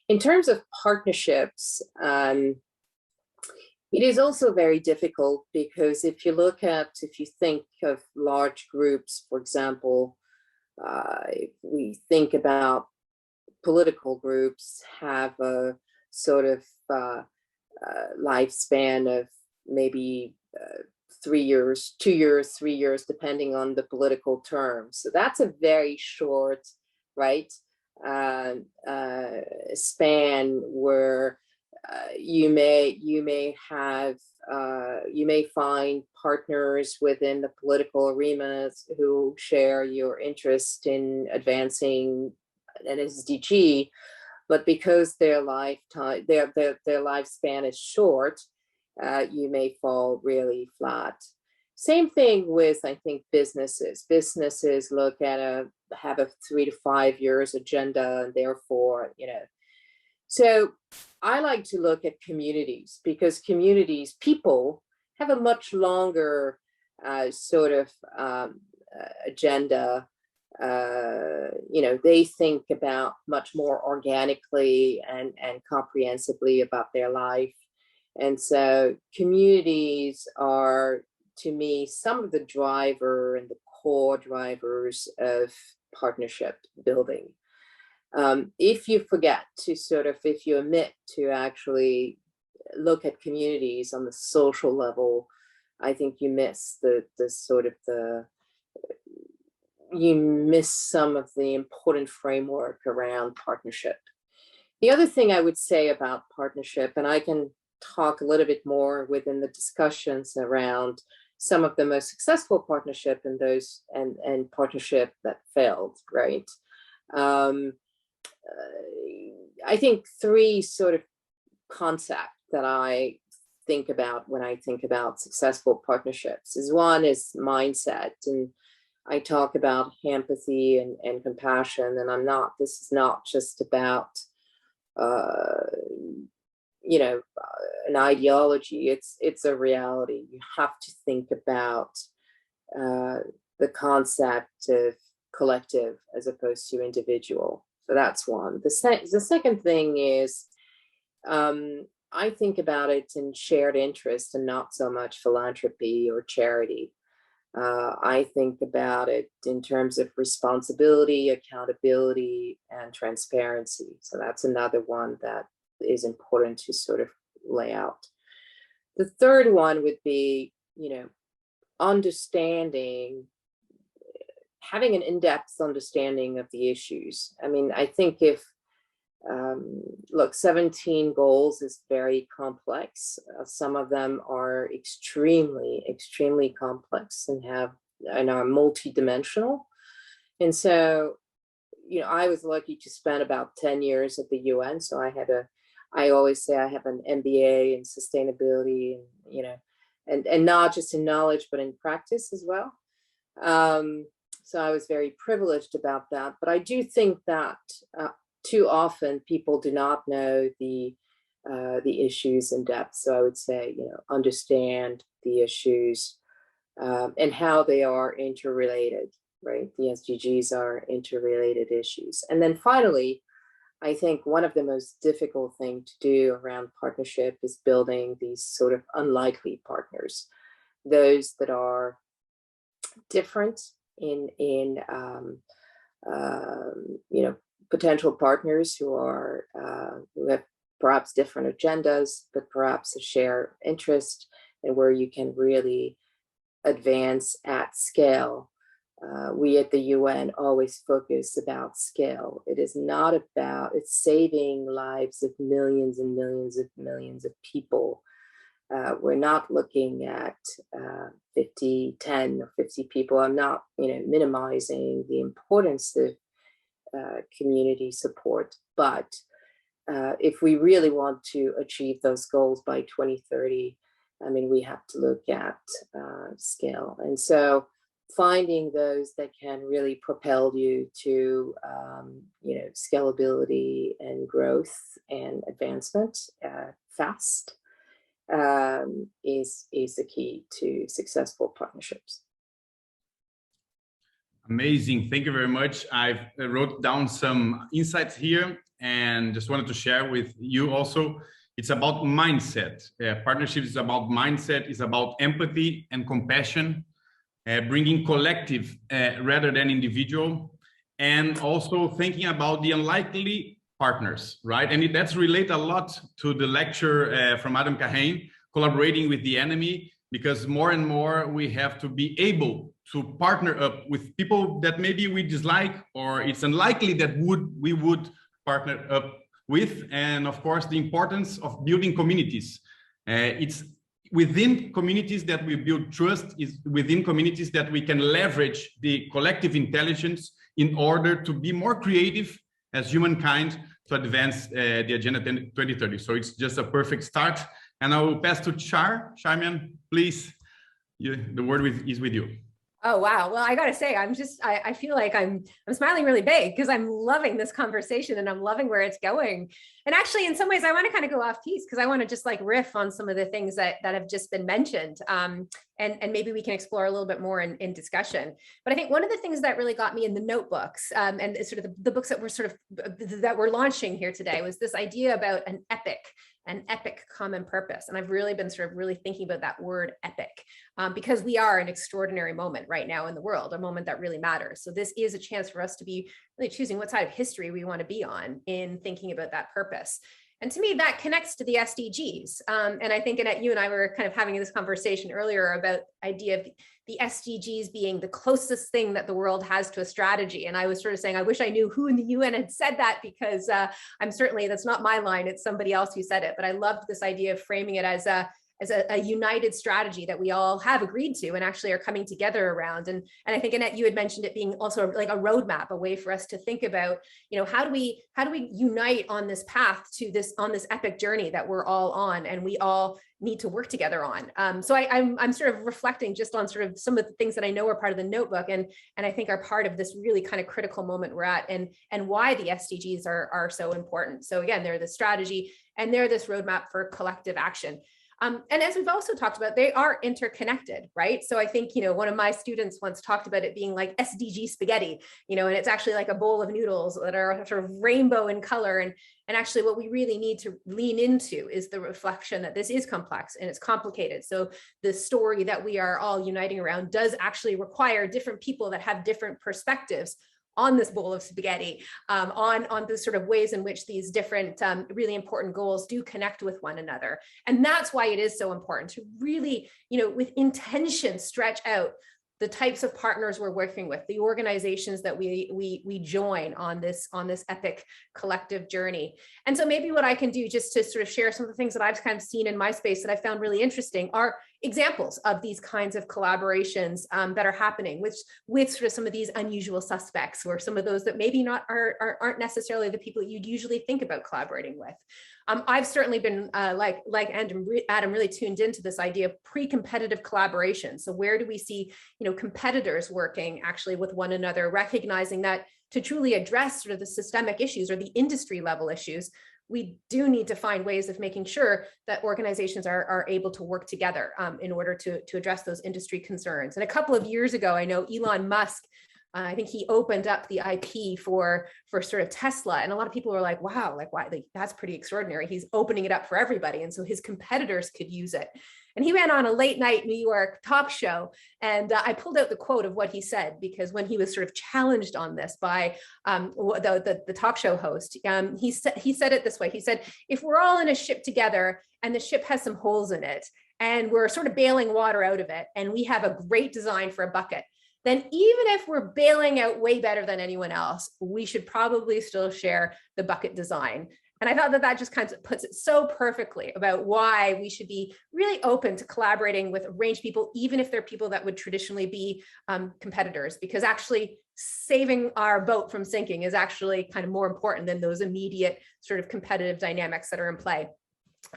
In terms of partnerships, It is also very difficult because if you think of large groups, for example, if we think about political groups have a sort of lifespan of maybe 3 years, 2 years, 3 years, depending on the political term. So that's a very short, right, span where you may find partners within the political arenas who share your interest in advancing an SDG, but because their lifetime, their lifespan is short, you may fall really flat. Same thing with, I think, businesses. Businesses have a 3 to 5 years agenda, and therefore, So I like to look at communities because communities, people have a much longer sort of agenda. They think about much more organically and comprehensively about their life. And so communities are, to me, some of the driver and the core drivers of partnership building. If you forget to if you omit to actually look at communities on the social level, I think you miss you miss some of the important framework around partnership. The other thing I would say about partnership, and I can talk a little bit more within the discussions around some of the most successful partnership and those and partnership that failed, right? I think 3 sort of concepts that I think about when I think about successful partnerships is one is mindset, and I talk about empathy and compassion, and this is not just about an ideology. It's a reality. You have to think about the concept of collective as opposed to individual. So that's one. The second thing is I think about it in shared interest and not so much philanthropy or charity. I think about it in terms of responsibility, accountability, and transparency. So that's another one that is important to sort of lay out. The third one would be, having an in-depth understanding of the issues. I mean, I think if, 17 goals is very complex. Some of them are extremely, extremely complex and are multidimensional. And so, I was lucky to spend about 10 years at the UN. So I always say I have an MBA in sustainability and not just in knowledge, but in practice as well. So I was very privileged about that. But I do think that too often people do not know the issues in depth. So I would say, understand the issues and how they are interrelated, right? The SDGs are interrelated issues. And then finally, I think one of the most difficult things to do around partnership is building these sort of unlikely partners, those that are different in potential partners who have perhaps different agendas, but perhaps a shared interest, and where you can really advance at scale. We at the UN always focus about scale. It is not about, it's saving lives of millions and millions of millions of people. We're not looking at 10 or 50 people. I'm not, minimizing the importance of community support. But if we really want to achieve those goals by 2030, I mean, we have to look at scale. And so finding those that can really propel you to, scalability and growth and advancement fast is the key to successful partnerships. Amazing. Thank you very much. I wrote down some insights here and just wanted to share with you also. It's about mindset. Partnership is about mindset, is about empathy and compassion, bringing collective rather than individual, and also thinking about the unlikely partners, right? And that's related a lot to the lecture from Adam Kahane, collaborating with the enemy, because more and more we have to be able to partner up with people that maybe we dislike, or it's unlikely that we would partner up with. And of course, the importance of building communities. It's within communities that we build trust, is within communities that we can leverage the collective intelligence in order to be more creative as humankind to advance the Agenda 2030. So it's just a perfect start. And I will pass to Charmian, please. The word is with you. Oh, wow. Well, I got to say, I feel like I'm smiling really big because I'm loving this conversation and I'm loving where it's going. And actually, in some ways, I want to kind of go off piece because I want to just like riff on some of the things that have just been mentioned. And maybe we can explore a little bit more in discussion. But I think one of the things that really got me in the notebooks and sort of the books that we're launching here today was this idea about an epic common purpose. And I've really been sort of really thinking about that word epic because we are an extraordinary moment right now in the world, a moment that really matters. So this is a chance for us to be really choosing what side of history we want to be on in thinking about that purpose. And to me, that connects to the SDGs. And I think, Annette, you and I were kind of having this conversation earlier about the idea of the SDGs being the closest thing that the world has to a strategy. And I was sort of saying, I wish I knew who in the UN had said that, because I'm certainly, that's not my line, it's somebody else who said it. But I loved this idea of framing it as a united strategy that we all have agreed to and actually are coming together around. And I think, Annette, you had mentioned it being also like a roadmap, a way for us to think about, how do we unite on this path to this, on this epic journey that we're all on and we all need to work together on. So I'm sort of reflecting just on sort of some of the things that I know are part of the notebook and I think are part of this really kind of critical moment we're at and why the SDGs are so important. So again, they're the strategy and they're this roadmap for collective action. And as we've also talked about, they are interconnected, right? So I think, one of my students once talked about it being like SDG spaghetti, and it's actually like a bowl of noodles that are sort of rainbow in color. And actually what we really need to lean into is the reflection that this is complex and it's complicated. So the story that we are all uniting around does actually require different people that have different perspectives on this bowl of spaghetti, on the sort of ways in which these different really important goals do connect with one another. And that's why it is so important to really, with intention, stretch out the types of partners we're working with, the organizations that we join on this epic collective journey. And so maybe what I can do just to sort of share some of the things that I've kind of seen in my space that I found really interesting are examples of these kinds of collaborations that are happening with sort of some of these unusual suspects or some of those that maybe aren't necessarily the people you'd usually think about collaborating with. I've certainly been like Adam, really tuned into this idea of pre-competitive collaboration. So where do we see, competitors working actually with one another, recognizing that to truly address sort of the systemic issues or the industry level issues, we do need to find ways of making sure that organizations are able to work together in order to address those industry concerns. And a couple of years ago, I know Elon Musk, I think he opened up the IP for sort of Tesla. And a lot of people were like, wow, why? That's pretty extraordinary. He's opening it up for everybody. And so his competitors could use it. And he went on a late night New York talk show. And I pulled out the quote of what he said, because when he was sort of challenged on this by the talk show host, he said it this way. He said, if we're all in a ship together and the ship has some holes in it and we're sort of bailing water out of it and we have a great design for a bucket, then even if we're bailing out way better than anyone else, we should probably still share the bucket design. And I thought that just kind of puts it so perfectly about why we should be really open to collaborating with a range of people, even if they're people that would traditionally be competitors, because actually saving our boat from sinking is actually kind of more important than those immediate sort of competitive dynamics that are in play.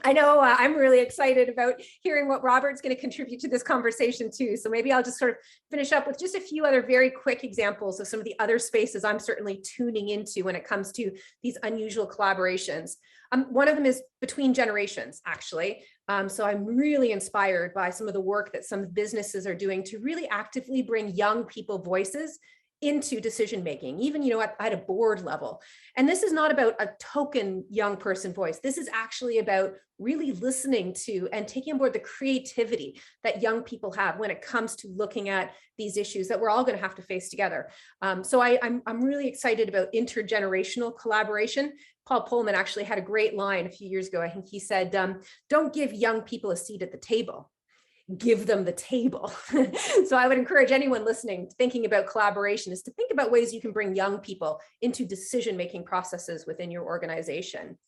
I know I'm really excited about hearing what Robert's going to contribute to this conversation too. So maybe I'll just sort of finish up with just a few other very quick examples of some of the other spaces I'm certainly tuning into when it comes to these unusual collaborations. One of them is between generations, actually. So I'm really inspired by some of the work that some businesses are doing to really actively bring young people voices into decision making, even, you know, at a board level. And this is not about a token young person voice. This is actually about really listening to and taking on board the creativity that young people have when it comes to looking at these issues that we're all going to have to face together. So I'm really excited about intergenerational collaboration. Paul Pullman actually had a great line a few years ago. I think he said, don't give young people a seat at the table, give them the table. So I would encourage anyone listening, thinking about collaboration, is to think about ways you can bring young people into decision-making processes within your organization.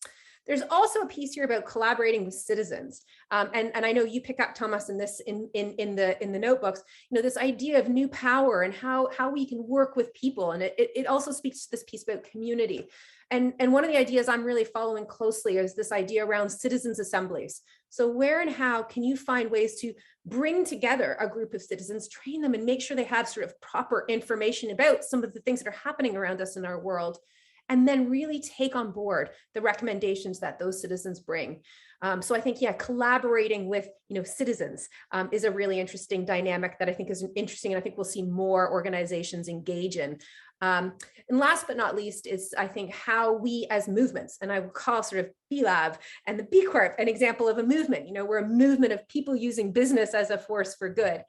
There's also a piece here about collaborating with citizens. And I know you pick up, Thomas, in this in the notebooks, you know, this idea of new power and how we can work with people. And it also speaks to this piece about community. And one of the ideas I'm really following closely is this idea around citizens' assemblies. So where and how can you find ways to bring together a group of citizens, train them, and make sure they have sort of proper information about some of the things that are happening around us in our world, and then really take on board the recommendations that those citizens bring. So I think, yeah, collaborating with, you know, citizens is a really interesting dynamic that I think is interesting, and I think we'll see more organizations engage in. And last but not least is, I think, how we as movements, and I will call sort of B-Lab and the B Corp an example of a movement. You know, we're a movement of people using business as a force for good.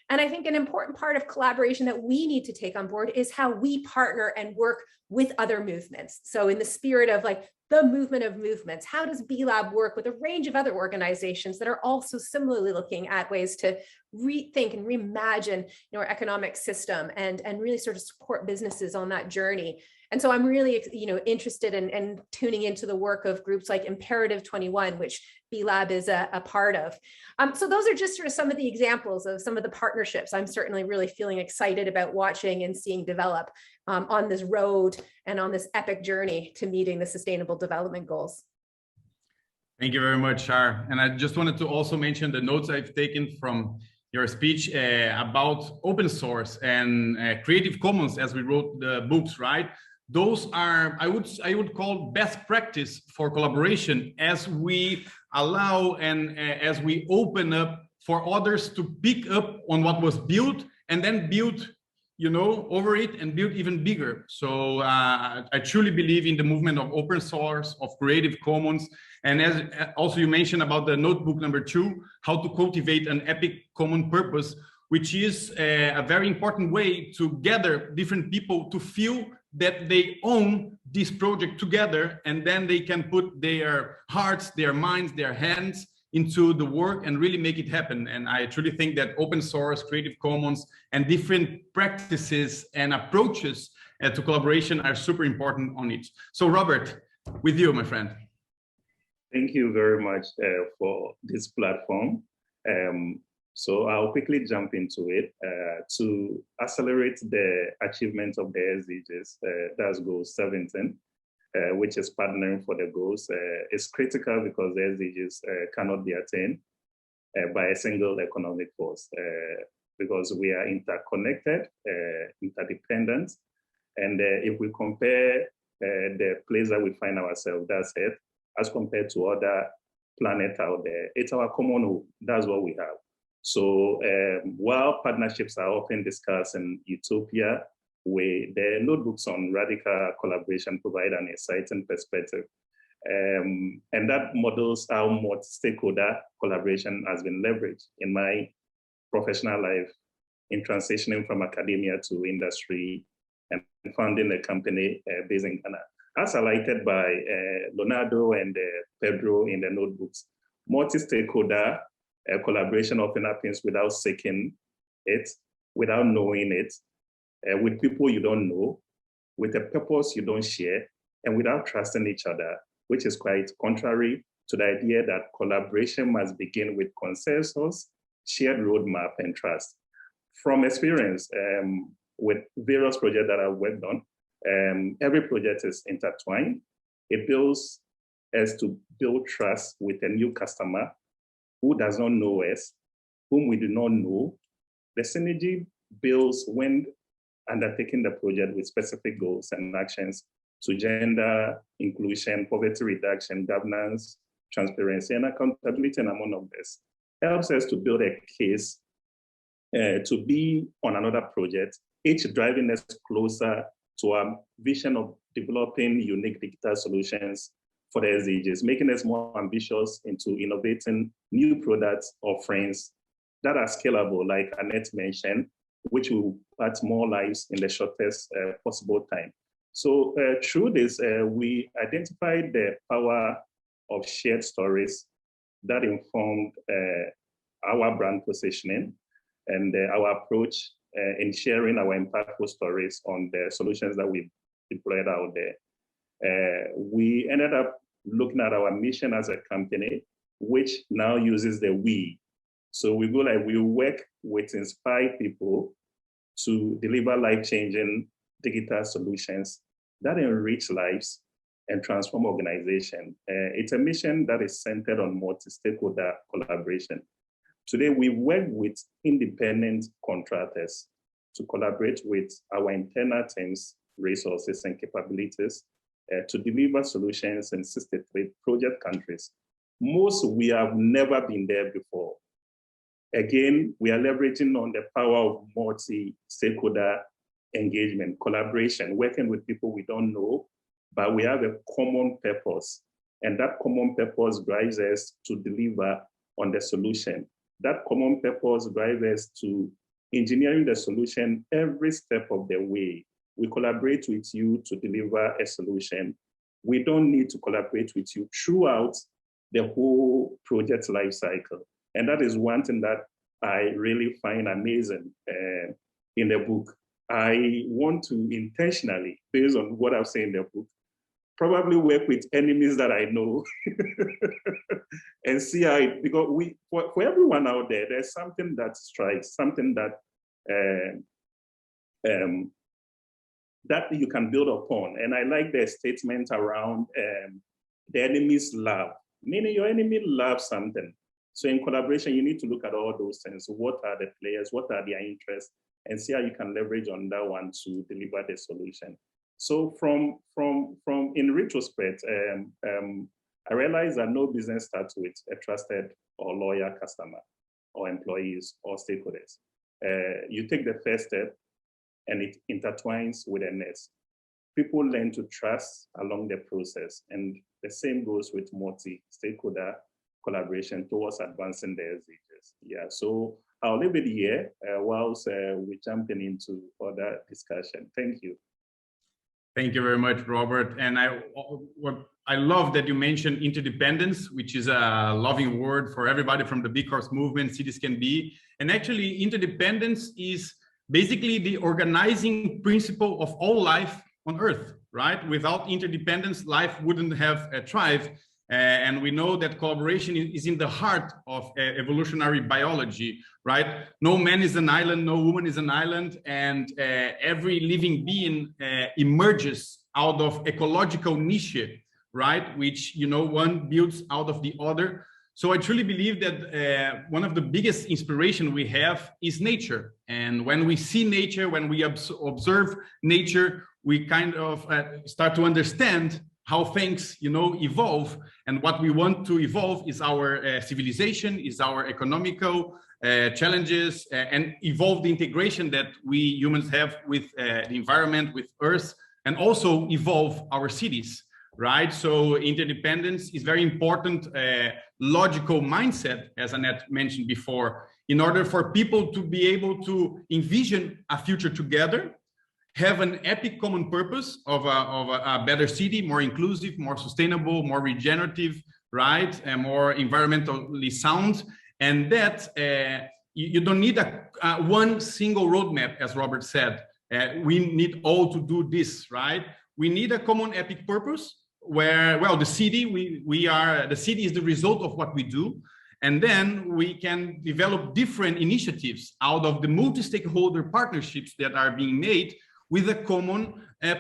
And I think an important part of collaboration that we need to take on board is how we partner and work with other movements. So in the spirit of like the movement of movements, how does B-Lab work with a range of other organizations that are also similarly looking at ways to rethink and reimagine, you know, our economic system and really sort of support businesses on that journey. And so I'm really, you know, interested in tuning into the work of groups like Imperative 21, which B-Lab is a part of. So those are just sort of some of the examples of some of the partnerships I'm certainly really feeling excited about watching and seeing develop on this road and on this epic journey to meeting the Sustainable Development Goals. Thank you very much, Shar. And I just wanted to also mention the notes I've taken from your speech about open source and Creative Commons as we wrote the books, right? Those are, I would call best practice for collaboration as we allow and as we open up for others to pick up on what was built and then build, you know, over it and build even bigger. So I truly believe in the movement of open source, of Creative Commons. And as also you mentioned about the notebook number 2, how to cultivate an epic common purpose, which is a very important way to gather different people to feel that they own this project together, and then they can put their hearts, their minds, their hands into the work and really make it happen. And I truly think that open source, Creative Commons, and different practices and approaches to collaboration are super important on it. So Robert, with you, my friend. Thank you very much for this platform. So I'll quickly jump into it to accelerate the achievement of the SDGs. That's goal 17, which is partnering for the goals. It's critical because the SDGs cannot be attained by a single economic force because we are interconnected, interdependent. And if we compare the place that we find ourselves, that's Earth, as compared to other planets out there, it's our common home. That's what we have. So while partnerships are often discussed in utopia, the notebooks on radical collaboration provide an exciting perspective. And that models how much stakeholder collaboration has been leveraged in my professional life in transitioning from academia to industry and founding a company based in Ghana. As highlighted by Leonardo and Pedro in the notebooks, multi-stakeholder collaboration often happens without seeking it, without knowing it, with people you don't know, with a purpose you don't share, and without trusting each other, which is quite contrary to the idea that collaboration must begin with consensus, shared roadmap, and trust. From experience with various projects that I've worked on, every project is intertwined. It builds us to build trust with a new customer who does not know us, whom we do not know. The synergy builds when undertaking the project with specific goals and actions to gender, inclusion, poverty reduction, governance, transparency, and accountability, and among others. Helps us to build a case to be on another project each driving us closer to our vision of developing unique digital solutions for the SDGs, making us more ambitious into innovating new products offerings that are scalable, like Annette mentioned, which will impact more lives in the shortest possible time. So through this, we identified the power of shared stories that informed our brand positioning and our approach in sharing our impactful stories on the solutions that we've deployed out there. We ended up looking at our mission as a company, which now uses the we. So we go like, we work with inspired people to deliver life-changing digital solutions that enrich lives and transform organization. It's a mission that is centered on multi-stakeholder collaboration. Today, we work with independent contractors to collaborate with our internal teams, resources, and capabilities to deliver solutions in 63 project countries. Most we have never been there before. Again, we are leveraging on the power of multi-stakeholder engagement, collaboration, working with people we don't know, but we have a common purpose. And that common purpose drives us to deliver on the solution. That common purpose drives us to engineering the solution every step of the way. We collaborate with you to deliver a solution. We don't need to collaborate with you throughout the whole project life cycle. And that is one thing that I really find amazing in the book. I want to intentionally, based on what I've said in the book, probably work with enemies that I know and see how it, because for everyone out there, there's something that strikes, something that that you can build upon. And I like the statement around the enemy's love, meaning your enemy loves something. So in collaboration, you need to look at all those things. What are the players? What are their interests? And see how you can leverage on that one to deliver the solution. So from in retrospect, I realized that no business starts with a trusted or loyal customer or employees or stakeholders. You take the first step and it intertwines with the next. People learn to trust along the process, and the same goes with multi-stakeholder collaboration towards advancing the SDGs. Yeah, so I'll leave it here whilst we're jumping into other discussion. Thank you. Thank you very much, Robert. And I love that you mentioned interdependence, which is a loving word for everybody from the B Corps movement, Cities Can Be. And actually, interdependence is basically the organizing principle of all life on Earth, right? Without interdependence, life wouldn't have thrived. And we know that collaboration is in the heart of evolutionary biology, right? No man is an island, no woman is an island, and every living being emerges out of ecological niche, right? Which, you know, one builds out of the other. So I truly believe that one of the biggest inspiration we have is nature. And when we see nature, when we observe nature, we kind of start to understand how things, you know, evolve. And what we want to evolve is our civilization, is our economical challenges, and evolve the integration that we humans have with the environment, with Earth, and also evolve our cities, right? So interdependence is very important logical mindset, as Annette mentioned before, in order for people to be able to envision a future together, have an epic common purpose of a better city, more inclusive, more sustainable, more regenerative, right? And more environmentally sound. And that you don't need one single roadmap, as Robert said. We need all to do this, right? We need a common epic purpose where, well, the city, the city is the result of what we do. And then we can develop different initiatives out of the multi-stakeholder partnerships that are being made with a common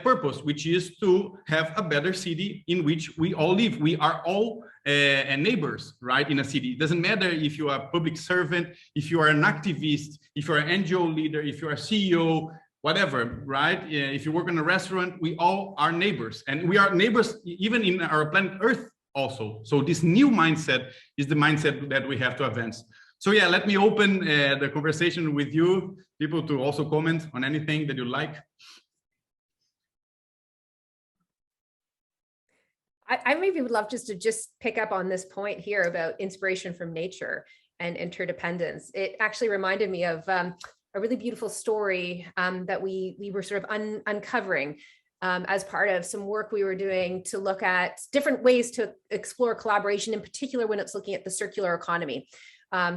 purpose, which is to have a better city in which we all live. We are all neighbors, right, in a city. It doesn't matter if you are a public servant, if you are an activist, if you're an NGO leader, if you're a CEO, whatever, right? If you work in a restaurant, we all are neighbors. And we are neighbors even in our planet Earth also. So this new mindset is the mindset that we have to advance. So yeah, let me open the conversation with you, people, to also comment on anything that you like. I maybe would love just to pick up on this point here about inspiration from nature and interdependence. It actually reminded me of a really beautiful story that we were sort of uncovering as part of some work we were doing to look at different ways to explore collaboration, in particular when it's looking at the circular economy.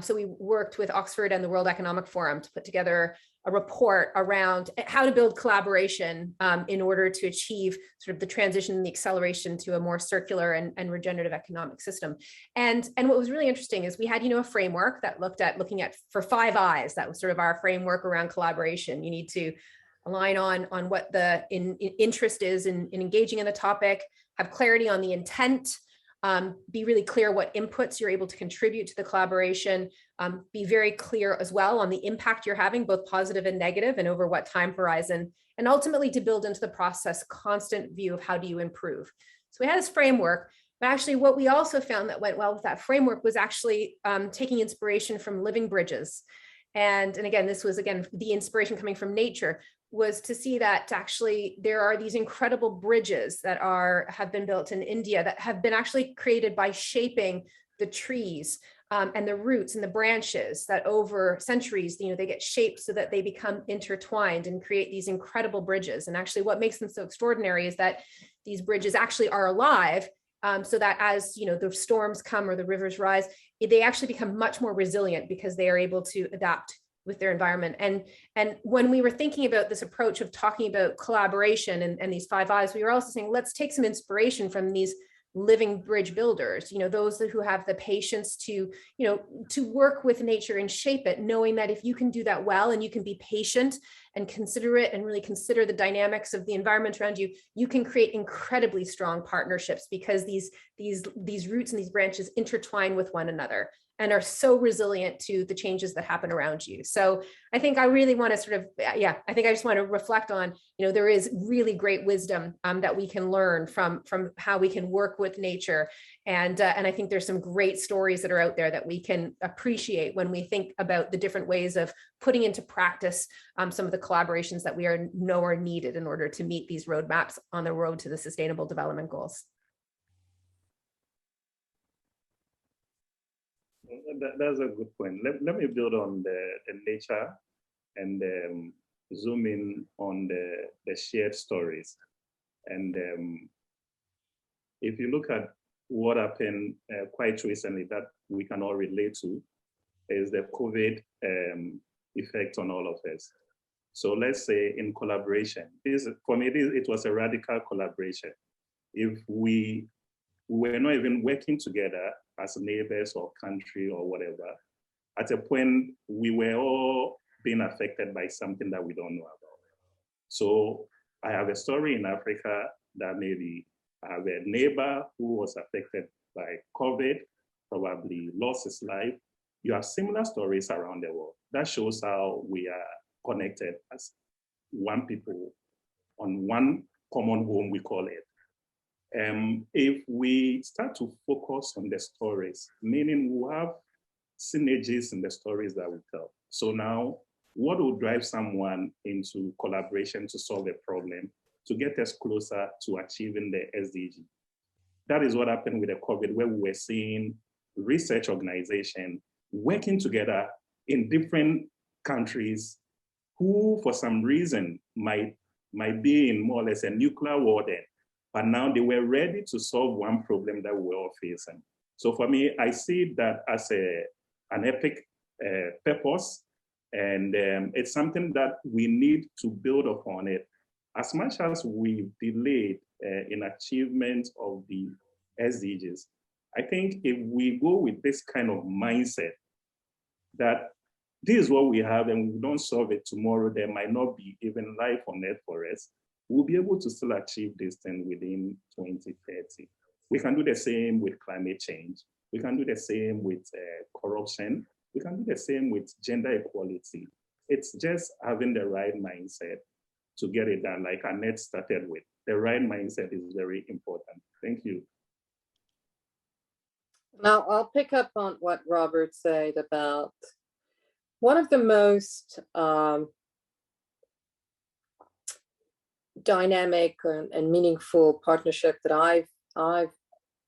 So we worked with Oxford and the World Economic Forum to put together a report around how to build collaboration in order to achieve sort of the transition and the acceleration to a more circular and regenerative economic system. And what was really interesting is we had, a framework that looking at for 5 I's. That was sort of our framework around collaboration. You need to align on what the interest is in engaging in the topic, have clarity on the intent, be really clear what inputs you're able to contribute to the collaboration, be very clear as well on the impact you're having, both positive and negative, and over what time horizon, and ultimately to build into the process constant view of how do you improve. So we had this framework, but actually what we also found that went well with that framework was actually taking inspiration from living bridges. And again, this was, the inspiration coming from nature, was to see that actually there are these incredible bridges that have been built in India that have been actually created by shaping the trees and the roots and the branches that over centuries, they get shaped so that they become intertwined and create these incredible bridges. And actually what makes them so extraordinary is that these bridges actually are alive, so that as the storms come or the rivers rise, they actually become much more resilient because they are able to adapt with their environment. And when we were thinking about this approach of talking about collaboration and these 5 I's, we were also saying, let's take some inspiration from these living bridge builders, those who have the patience to work with nature and shape it, knowing that if you can do that well and you can be patient and considerate and really consider the dynamics of the environment around you, you can create incredibly strong partnerships because these roots and these branches intertwine with one another and are so resilient to the changes that happen around you. So I think I really want to I just want to reflect on, there is really great wisdom that we can learn from how we can work with nature. And I think there's some great stories that are out there that we can appreciate when we think about the different ways of putting into practice some of the collaborations that we know are needed in order to meet these roadmaps on the road to the Sustainable Development Goals. That's a good point. Let me build on the nature and zoom in on the shared stories. And if you look at what happened quite recently that we can all relate to, is the COVID effect on all of us. So let's say in collaboration, for me, it was a radical collaboration. If we were not even working together as neighbors or country or whatever, at a point we were all being affected by something that we don't know about. So I have a story in Africa that maybe I have a neighbor who was affected by COVID, probably lost his life. You have similar stories around the world. That shows how we are connected as one people on one common home, we call it. If we start to focus on the stories, meaning we have synergies in the stories that we tell. So now, what will drive someone into collaboration to solve a problem, to get us closer to achieving the SDG? That is what happened with the COVID, where we were seeing research organizations working together in different countries who, for some reason, might be in more or less a nuclear war then. But now they were ready to solve one problem that we were all facing. So for me, I see that as an epic purpose, and it's something that we need to build upon it. As much as we've delayed in achievement of the SDGs, I think if we go with this kind of mindset that this is what we have and we don't solve it tomorrow, there might not be even life on earth for us, we'll be able to still achieve this thing within 2030. We can do the same with climate change. We can do the same with corruption. We can do the same with gender equality. It's just having the right mindset to get it done, like Annette started with. The right mindset is very important. Thank you. Now, I'll pick up on what Robert said about one of the most dynamic and meaningful partnership that I've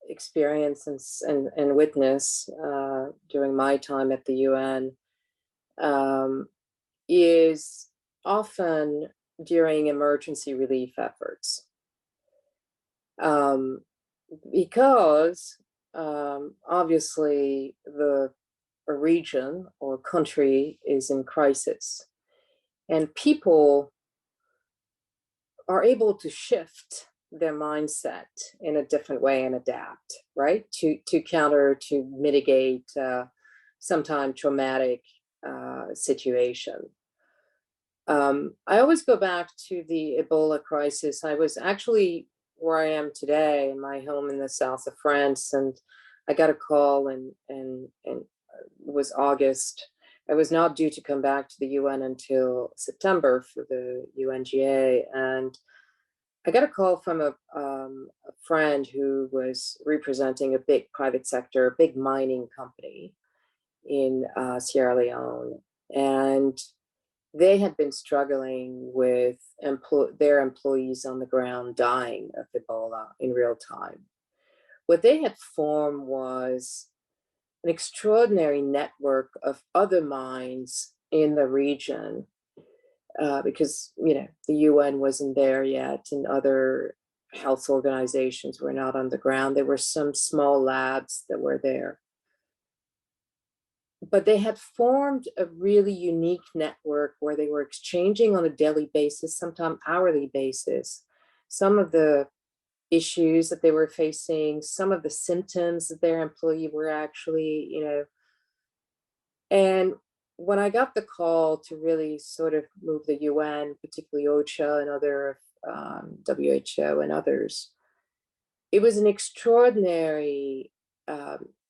experienced and witnessed during my time at the UN is often during emergency relief efforts. Because obviously a region or country is in crisis, and people are able to shift their mindset in a different way and adapt, right? To mitigate sometimes traumatic situation. I always go back to the Ebola crisis. I was actually where I am today, in my home in the south of France, and I got a call, and it was August. I was not due to come back to the UN until September for the UNGA, and I got a call from a friend who was representing a big private sector, big mining company in Sierra Leone, and they had been struggling with their employees on the ground dying of Ebola in real time. What they had formed was an extraordinary network of other mines in the region, because the UN wasn't there yet, and other health organizations were not on the ground. There were some small labs that were there. But they had formed a really unique network where they were exchanging on a daily basis, sometimes hourly basis, some of the issues that they were facing, some of the symptoms that their employee were actually, And when I got the call to really sort of move the UN, particularly OCHA and other WHO and others, it was an extraordinary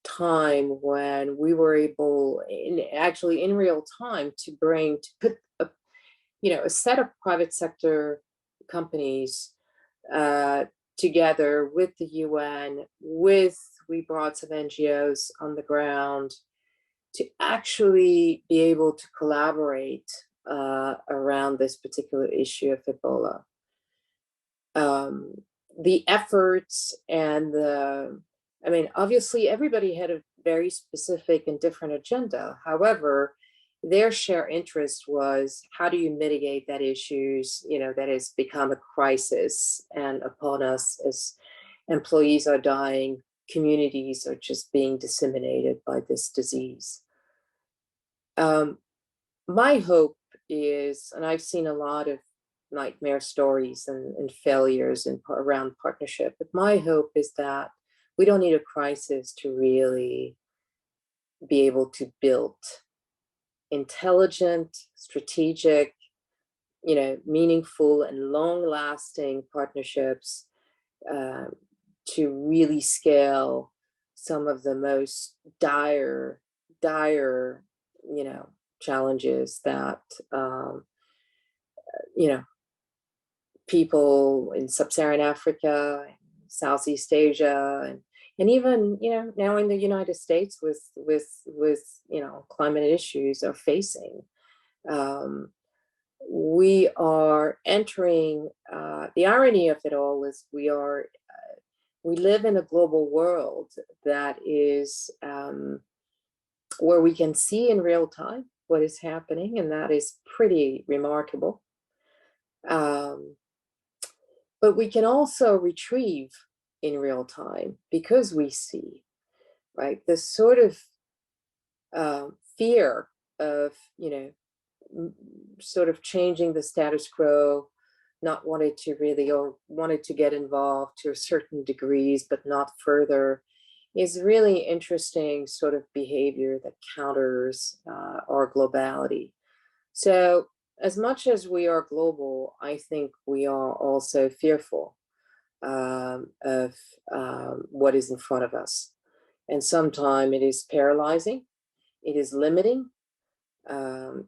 time when we were able, actually in real time, to put a set of private sector companies together with the UN. We brought some NGOs on the ground to actually be able to collaborate around this particular issue of Ebola. The efforts and obviously everybody had a very specific and different agenda. However, their shared interest was, how do you mitigate that issues, that has become a crisis and upon us as employees are dying, communities are just being disseminated by this disease. My hope is, and I've seen a lot of nightmare stories and failures around partnership, but my hope is that we don't need a crisis to really be able to build intelligent, strategic, meaningful and long-lasting partnerships to really scale some of the most dire, challenges that, people in sub-Saharan Africa, Southeast Asia, and even, now in the United States with climate issues are facing. We are entering, the irony of it all is we live in a global world that is where we can see in real time what is happening, and that is pretty remarkable. But we can also retrieve in real time, because we see, right, this sort of fear of, sort of changing the status quo, not wanted to really, or wanted to get involved to a certain degrees, but not further, is really interesting sort of behavior that counters our globality. So as much as we are global, I think we are also fearful of what is in front of us. And sometimes it is paralyzing, it is limiting, and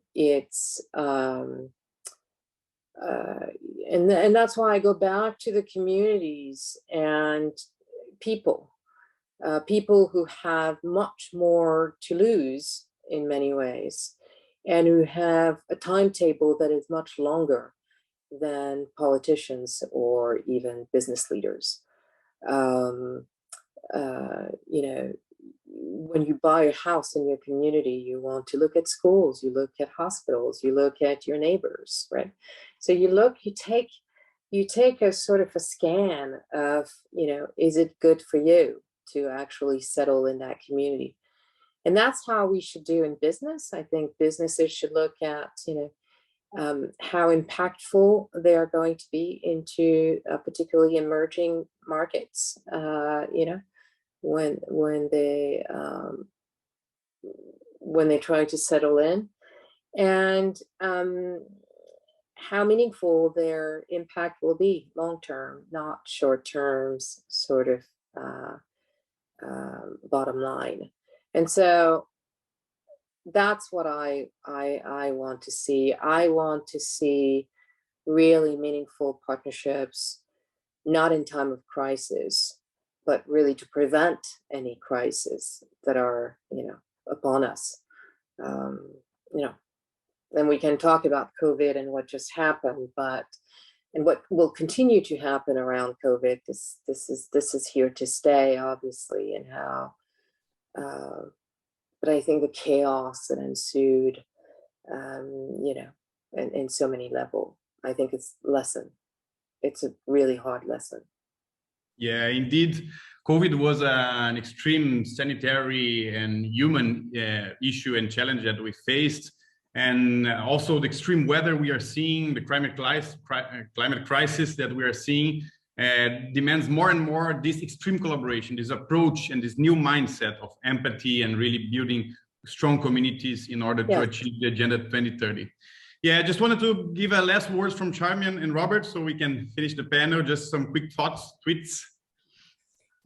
that's why I go back to the communities and people. people who have much more to lose in many ways, and who have a timetable that is much longer than politicians or even business leaders. You know, when you buy a house in your community, you want to look at schools, you look at hospitals, you look at your neighbors, right? So you take a sort of a scan of, you know, is it good for you to actually settle in that community? And that's how we should do in business. I think businesses should look at, you know, how impactful they are going to be into particularly emerging markets, you know, when they try to settle in, and how meaningful their impact will be long term, not short terms sort of bottom line. And so that's what I want to see. I want to see really meaningful partnerships, not in time of crisis, but really to prevent any crisis that are, you know, upon us. You know, then we can talk about COVID and what just happened, but and what will continue to happen around COVID. This is here to stay, obviously, and how. But I think the chaos that ensued, you know, in so many levels, I think it's lesson. It's a really hard lesson. Yeah, indeed. COVID was an extreme sanitary and human issue and challenge that we faced. And also the extreme weather we are seeing, the climate crisis that we are seeing, demands more and more this extreme collaboration, this approach and this new mindset of empathy and really building strong communities in order to achieve the Agenda 2030. Yeah, I just wanted to give a last words from Charmian and Robert so we can finish the panel. Just some quick thoughts, tweets.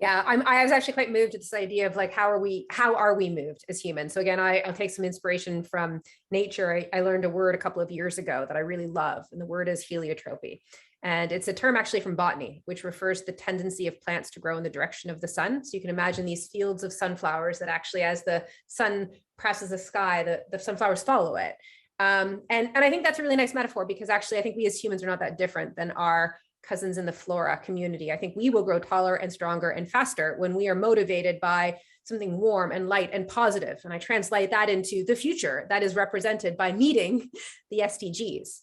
Yeah, I was actually quite moved at this idea of like, how are we moved as humans? So again, I'll take some inspiration from nature. I learned a word a couple of years ago that I really love, and the word is heliotropy. And it's a term actually from botany, which refers to the tendency of plants to grow in the direction of the sun. So you can imagine these fields of sunflowers that actually, as the sun presses the sky, the sunflowers follow it. And I think that's a really nice metaphor, because actually I think we as humans are not that different than our cousins in the flora community. I think we will grow taller and stronger and faster when we are motivated by something warm and light and positive. And I translate that into the future that is represented by meeting the SDGs.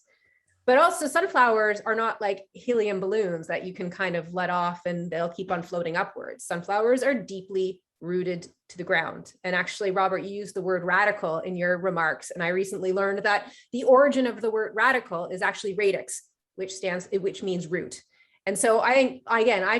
But also sunflowers are not like helium balloons that you can kind of let off and they'll keep on floating upwards. Sunflowers are deeply rooted to the ground. And actually, Robert, you used the word radical in your remarks. And I recently learned that the origin of the word radical is actually radix, which means root. And so I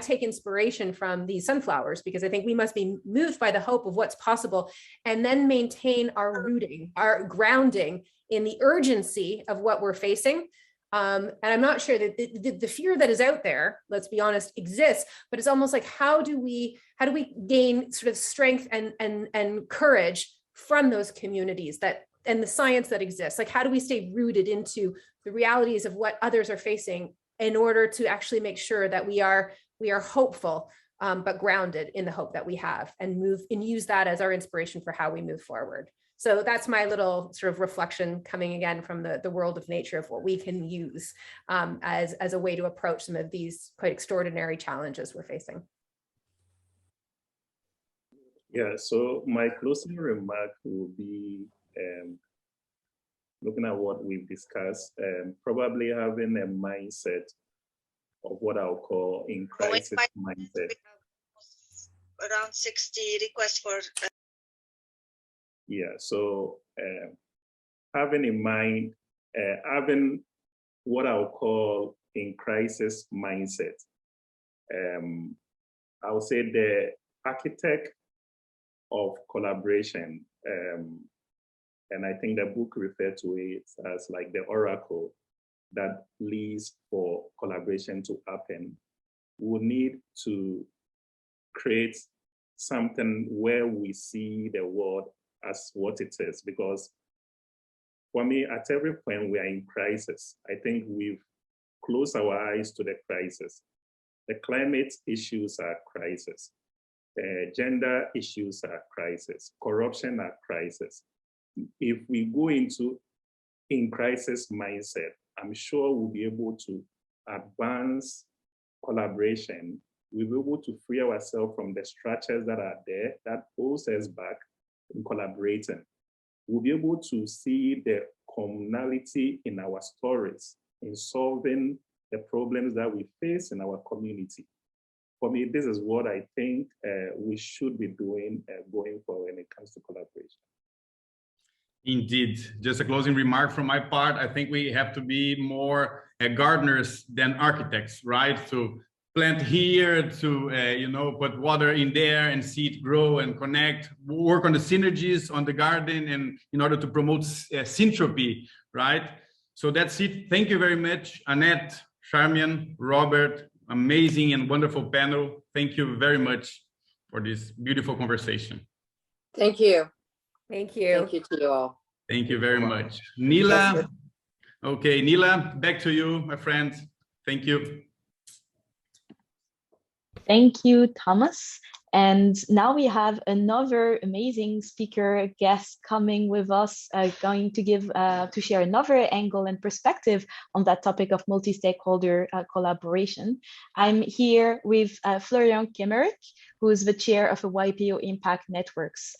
take inspiration from these sunflowers, because I think we must be moved by the hope of what's possible, and then maintain our rooting, our grounding in the urgency of what we're facing. And I'm not sure that the fear that is out there, let's be honest, exists, but it's almost like, how do we gain sort of strength and courage from those communities and the science that exists? Like, how do we stay rooted into the realities of what others are facing in order to actually make sure that we are hopeful, but grounded in the hope that we have, and use that as our inspiration for how we move forward. So that's my little sort of reflection, coming again from the world of nature, of what we can use as a way to approach some of these quite extraordinary challenges we're facing. Yeah, so my closing remark will be, looking at what we've discussed, probably having a mindset of what I'll call in crisis mindset. Around 60 requests for. Yeah, so having in mind, having what I'll call in crisis mindset. I would say the architect of collaboration, and I think the book referred to it as like the oracle that leads for collaboration to happen. We need to create something where we see the world as what it is, because for me, at every point we are in crisis. I think we've closed our eyes to the crisis. The climate issues are crisis. Gender issues are crisis, corruption are crisis. If we go into in crisis mindset, I'm sure we'll be able to advance collaboration. We'll be able to free ourselves from the structures that are there that holds us back in collaborating. We'll be able to see the commonality in our stories, in solving the problems that we face in our community. For me, this is what I think we should be doing going forward when it comes to collaboration. Indeed. Just a closing remark from my part. I think we have to be more gardeners than architects, right? To plant here, to put water in there and see it grow and connect, work on the synergies on the garden, and in order to promote syntropy, right? So that's it. Thank you very much, Annette, Charmian, Robert. Amazing and wonderful panel. Thank you very much for this beautiful conversation. Thank you. Thank you. Thank you to you all. Thank you very much. Nila. Okay, Nila, back to you, my friend. Thank you. Thank you, Thomas. And now we have another amazing speaker guest coming with us, going to share another angle and perspective on that topic of multi-stakeholder collaboration. I'm here with Florian Kemmerich, who is the chair of the YPO Impact Networks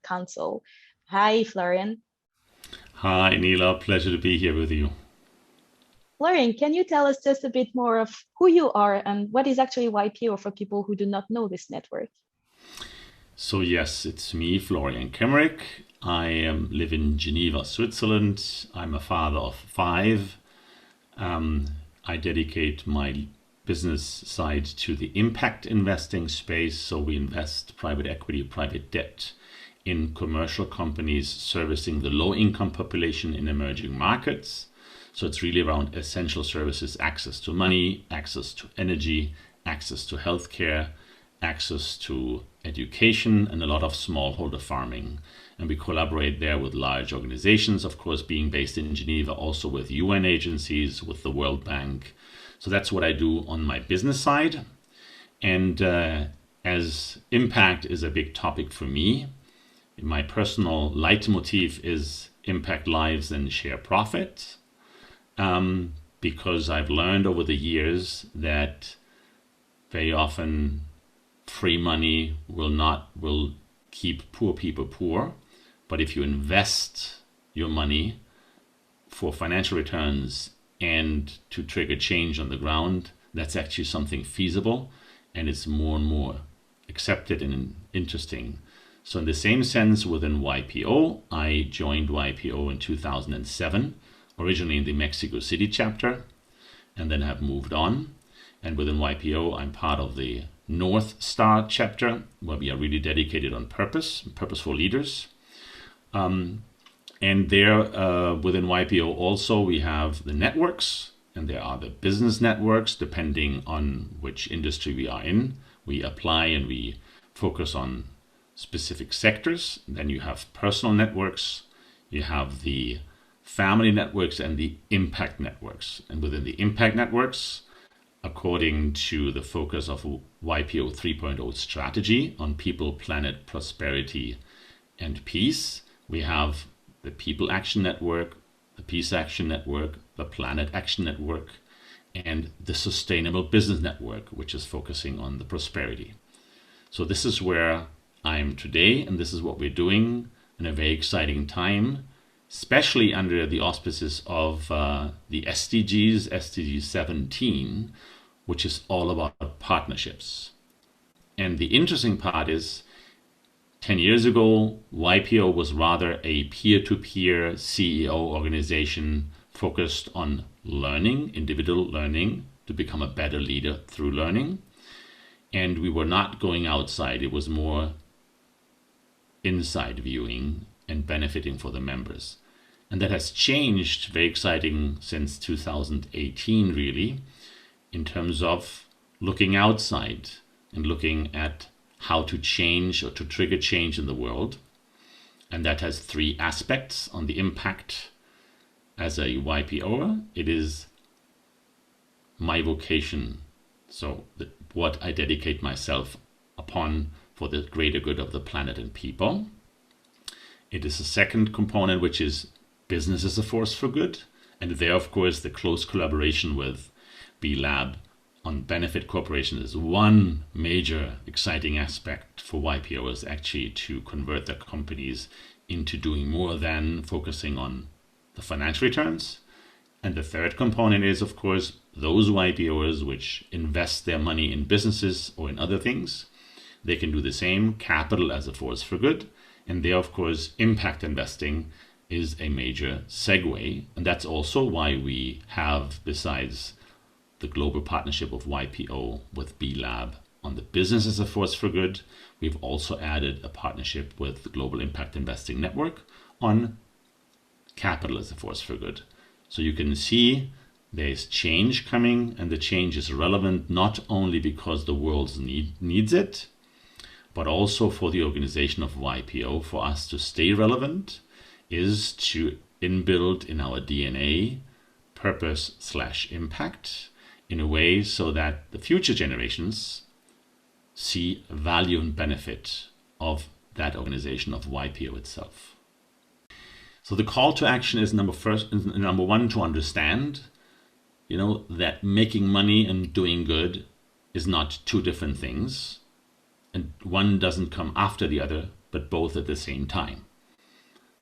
Council. Hi, Florian. Hi, Nila. Pleasure to be here with you. Florian, can you tell us just a bit more of who you are and what is actually YPO for people who do not know this network? So yes, it's me, Florian Kemmerich. I live in Geneva, Switzerland. I'm a father of 5. I dedicate my business side to the impact investing space. So we invest private equity, private debt in commercial companies servicing the low-income population in emerging markets. So it's really around essential services, access to money, access to energy, access to healthcare, access to education, and a lot of smallholder farming. And we collaborate there with large organizations, of course, being based in Geneva, also with UN agencies, with the World Bank. So that's what I do on my business side. And as impact is a big topic for me, my personal leitmotif is impact lives and share profit. Because I've learned over the years that very often free money will keep poor people poor. But if you invest your money for financial returns and to trigger change on the ground, that's actually something feasible, and it's more and more accepted and interesting. So in the same sense, within YPO, I joined YPO in 2007. Originally in the Mexico City chapter, and then have moved on. And within YPO, I'm part of the North Star chapter, where we are really dedicated on purpose, purposeful leaders. And there, within YPO also, we have the networks, and there are the business networks, depending on which industry we are in. We apply and we focus on specific sectors. Then you have personal networks, you have the family networks, and the impact networks. And within the impact networks, according to the focus of YPO 3.0 strategy on people, planet, prosperity, and peace, we have the People Action Network, the Peace Action Network, the Planet Action Network, and the Sustainable Business Network, which is focusing on the prosperity. So this is where I am today, and this is what we're doing in a very exciting time, especially under the auspices of the SDGs, SDG 17, which is all about partnerships. And the interesting part is, 10 years ago, YPO was rather a peer-to-peer CEO organization focused on learning, individual learning, to become a better leader through learning. And we were not going outside. It was more inside viewing and benefiting for the members. And that has changed, very exciting, since 2018, really, in terms of looking outside and looking at how to change or to trigger change in the world. And that has 3 aspects on the impact. As a YPOer, it is my vocation. So what I dedicate myself upon for the greater good of the planet and people. It is a second component, which is business as a force for good. And there, of course, the close collaboration with B Lab on benefit corporation is one major exciting aspect for YPOs, actually to convert their companies into doing more than focusing on the financial returns. And the third component is, of course, those YPOs which invest their money in businesses or in other things. They can do the same, capital as a force for good. And there, of course, impact investing is a major segue. And that's also why we have, besides the global partnership of YPO with B Lab on the business as a force for good, we've also added a partnership with the Global Impact Investing Network on capital as a force for good. So you can see there's change coming, and the change is relevant not only because the world needs it, but also for the organization of YPO, for us to stay relevant, is to inbuild in our DNA purpose/impact in a way so that the future generations see value and benefit of that organization, of YPO itself. So the call to action is number one, to understand, that making money and doing good is not two different things, and one doesn't come after the other, but both at the same time.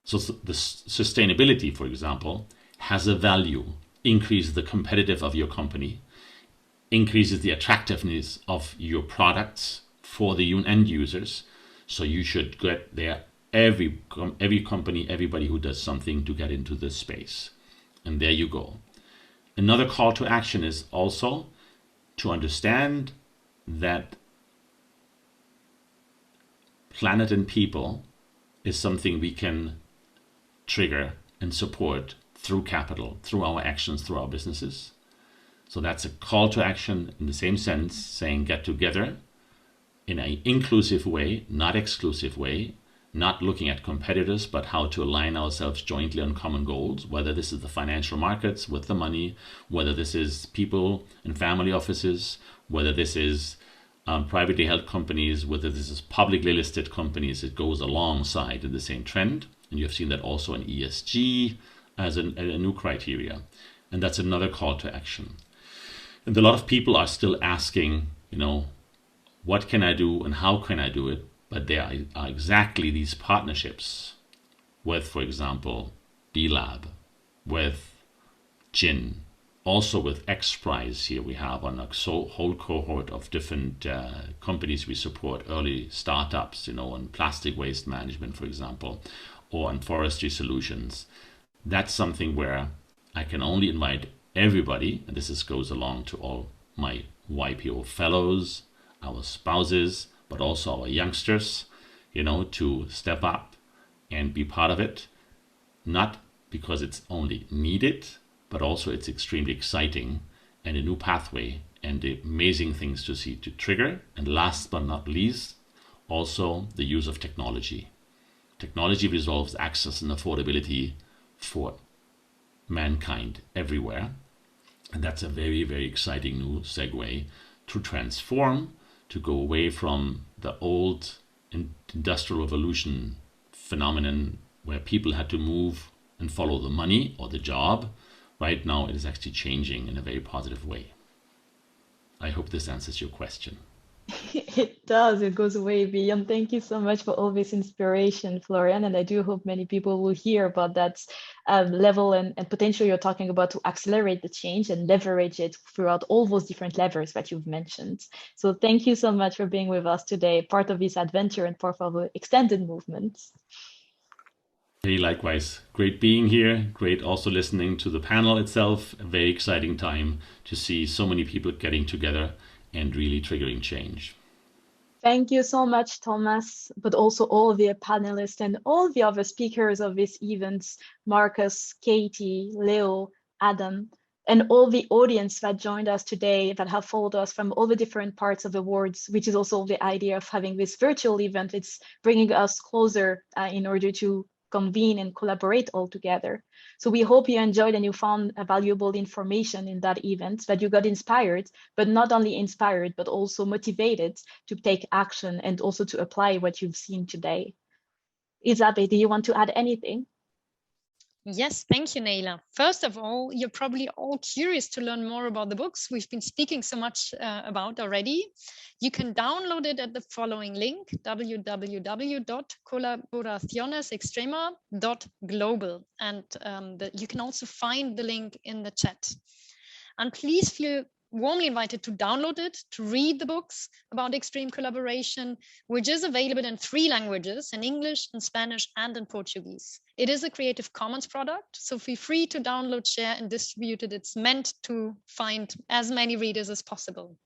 So the sustainability, for example, has a value, increases the competitive of your company, increases the attractiveness of your products for the end users. So you should get there, every company, everybody who does something to get into this space. And there you go. Another call to action is also to understand that planet and people is something we can trigger and support through capital, through our actions, through our businesses. So that's a call to action in the same sense, saying get together in an inclusive way, not exclusive way, not looking at competitors, but how to align ourselves jointly on common goals, whether this is the financial markets with the money, whether this is people and family offices, whether this is privately held companies, whether this is publicly listed companies. It goes alongside in the same trend. And you've seen that also in ESG as a new criteria. And that's another call to action. And a lot of people are still asking, what can I do and how can I do it? But there are exactly these partnerships with, for example, B Lab, with GIN, also with X Prize. Here we have on a whole cohort of different companies we support, early startups, on plastic waste management, for example, or on forestry solutions. That's something where I can only invite everybody, and this goes along to all my YPO fellows, our spouses, but also our youngsters, to step up and be part of it, not because it's only needed, but also it's extremely exciting and a new pathway and amazing things to see, to trigger. And last but not least, also the use of technology. Technology resolves access and affordability for mankind everywhere. And that's a very, very exciting new segue to transform, to go away from the old industrial revolution phenomenon where people had to move and follow the money or the job. Right now, it is actually changing in a very positive way. I hope this answers your question. It does. It goes way beyond. Thank you so much for all this inspiration, Florian. And I do hope many people will hear about that level and potential you're talking about to accelerate the change and leverage it throughout all those different levers that you've mentioned. So thank you so much for being with us today, part of this adventure and part of the extended movement. Hey, likewise. Great being here. Great also listening to the panel itself. A very exciting time to see so many people getting together and really triggering change. Thank you so much, Thomas, but also all the panelists and all the other speakers of this event, Marcus, Katie, Leo, Adam, and all the audience that joined us today, that have followed us from all the different parts of the world, which is also the idea of having this virtual event. It's bringing us closer in order to convene and collaborate all together. So we hope you enjoyed and you found valuable information in that event, that you got inspired, but not only inspired, but also motivated to take action and also to apply what you've seen today. Isabel, do you want to add anything? Yes, thank you, Nayla. First of all, you're probably all curious to learn more about the books we've been speaking so much about already. You can download it at the following link, www.colaboracionesextrema.global. And you can also find the link in the chat. And please feel warmly invited to download it, to read the books about extreme collaboration, which is available in 3 languages, in English, in Spanish, and in Portuguese. It is a Creative Commons product, so feel free to download, share, and distribute it. It's meant to find as many readers as possible.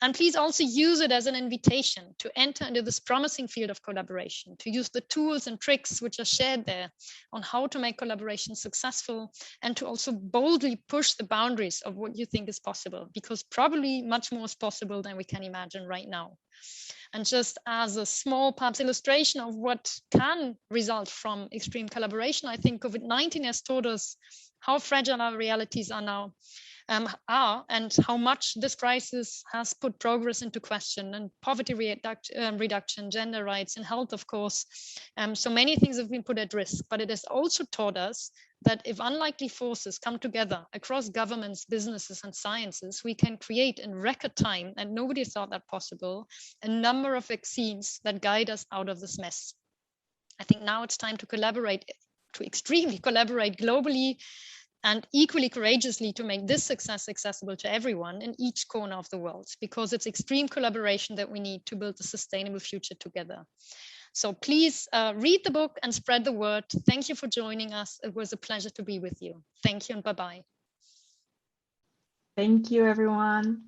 And please also use it as an invitation to enter into this promising field of collaboration, to use the tools and tricks which are shared there on how to make collaboration successful, and to also boldly push the boundaries of what you think is possible, because probably much more is possible than we can imagine right now. And just as a small, perhaps, illustration of what can result from extreme collaboration, I think COVID-19 has taught us how fragile our realities are now. And how much this crisis has put progress into question, and poverty reduction, gender rights, and health, of course. So many things have been put at risk, but it has also taught us that if unlikely forces come together across governments, businesses, and sciences, we can create in record time, and nobody thought that possible, a number of vaccines that guide us out of this mess. I think now it's time to collaborate, to extremely collaborate globally, and equally courageously to make this success accessible to everyone in each corner of the world, because it's extreme collaboration that we need to build a sustainable future together. So please read the book and spread the word. Thank you for joining us. It was a pleasure to be with you. Thank you and bye-bye. Thank you, everyone.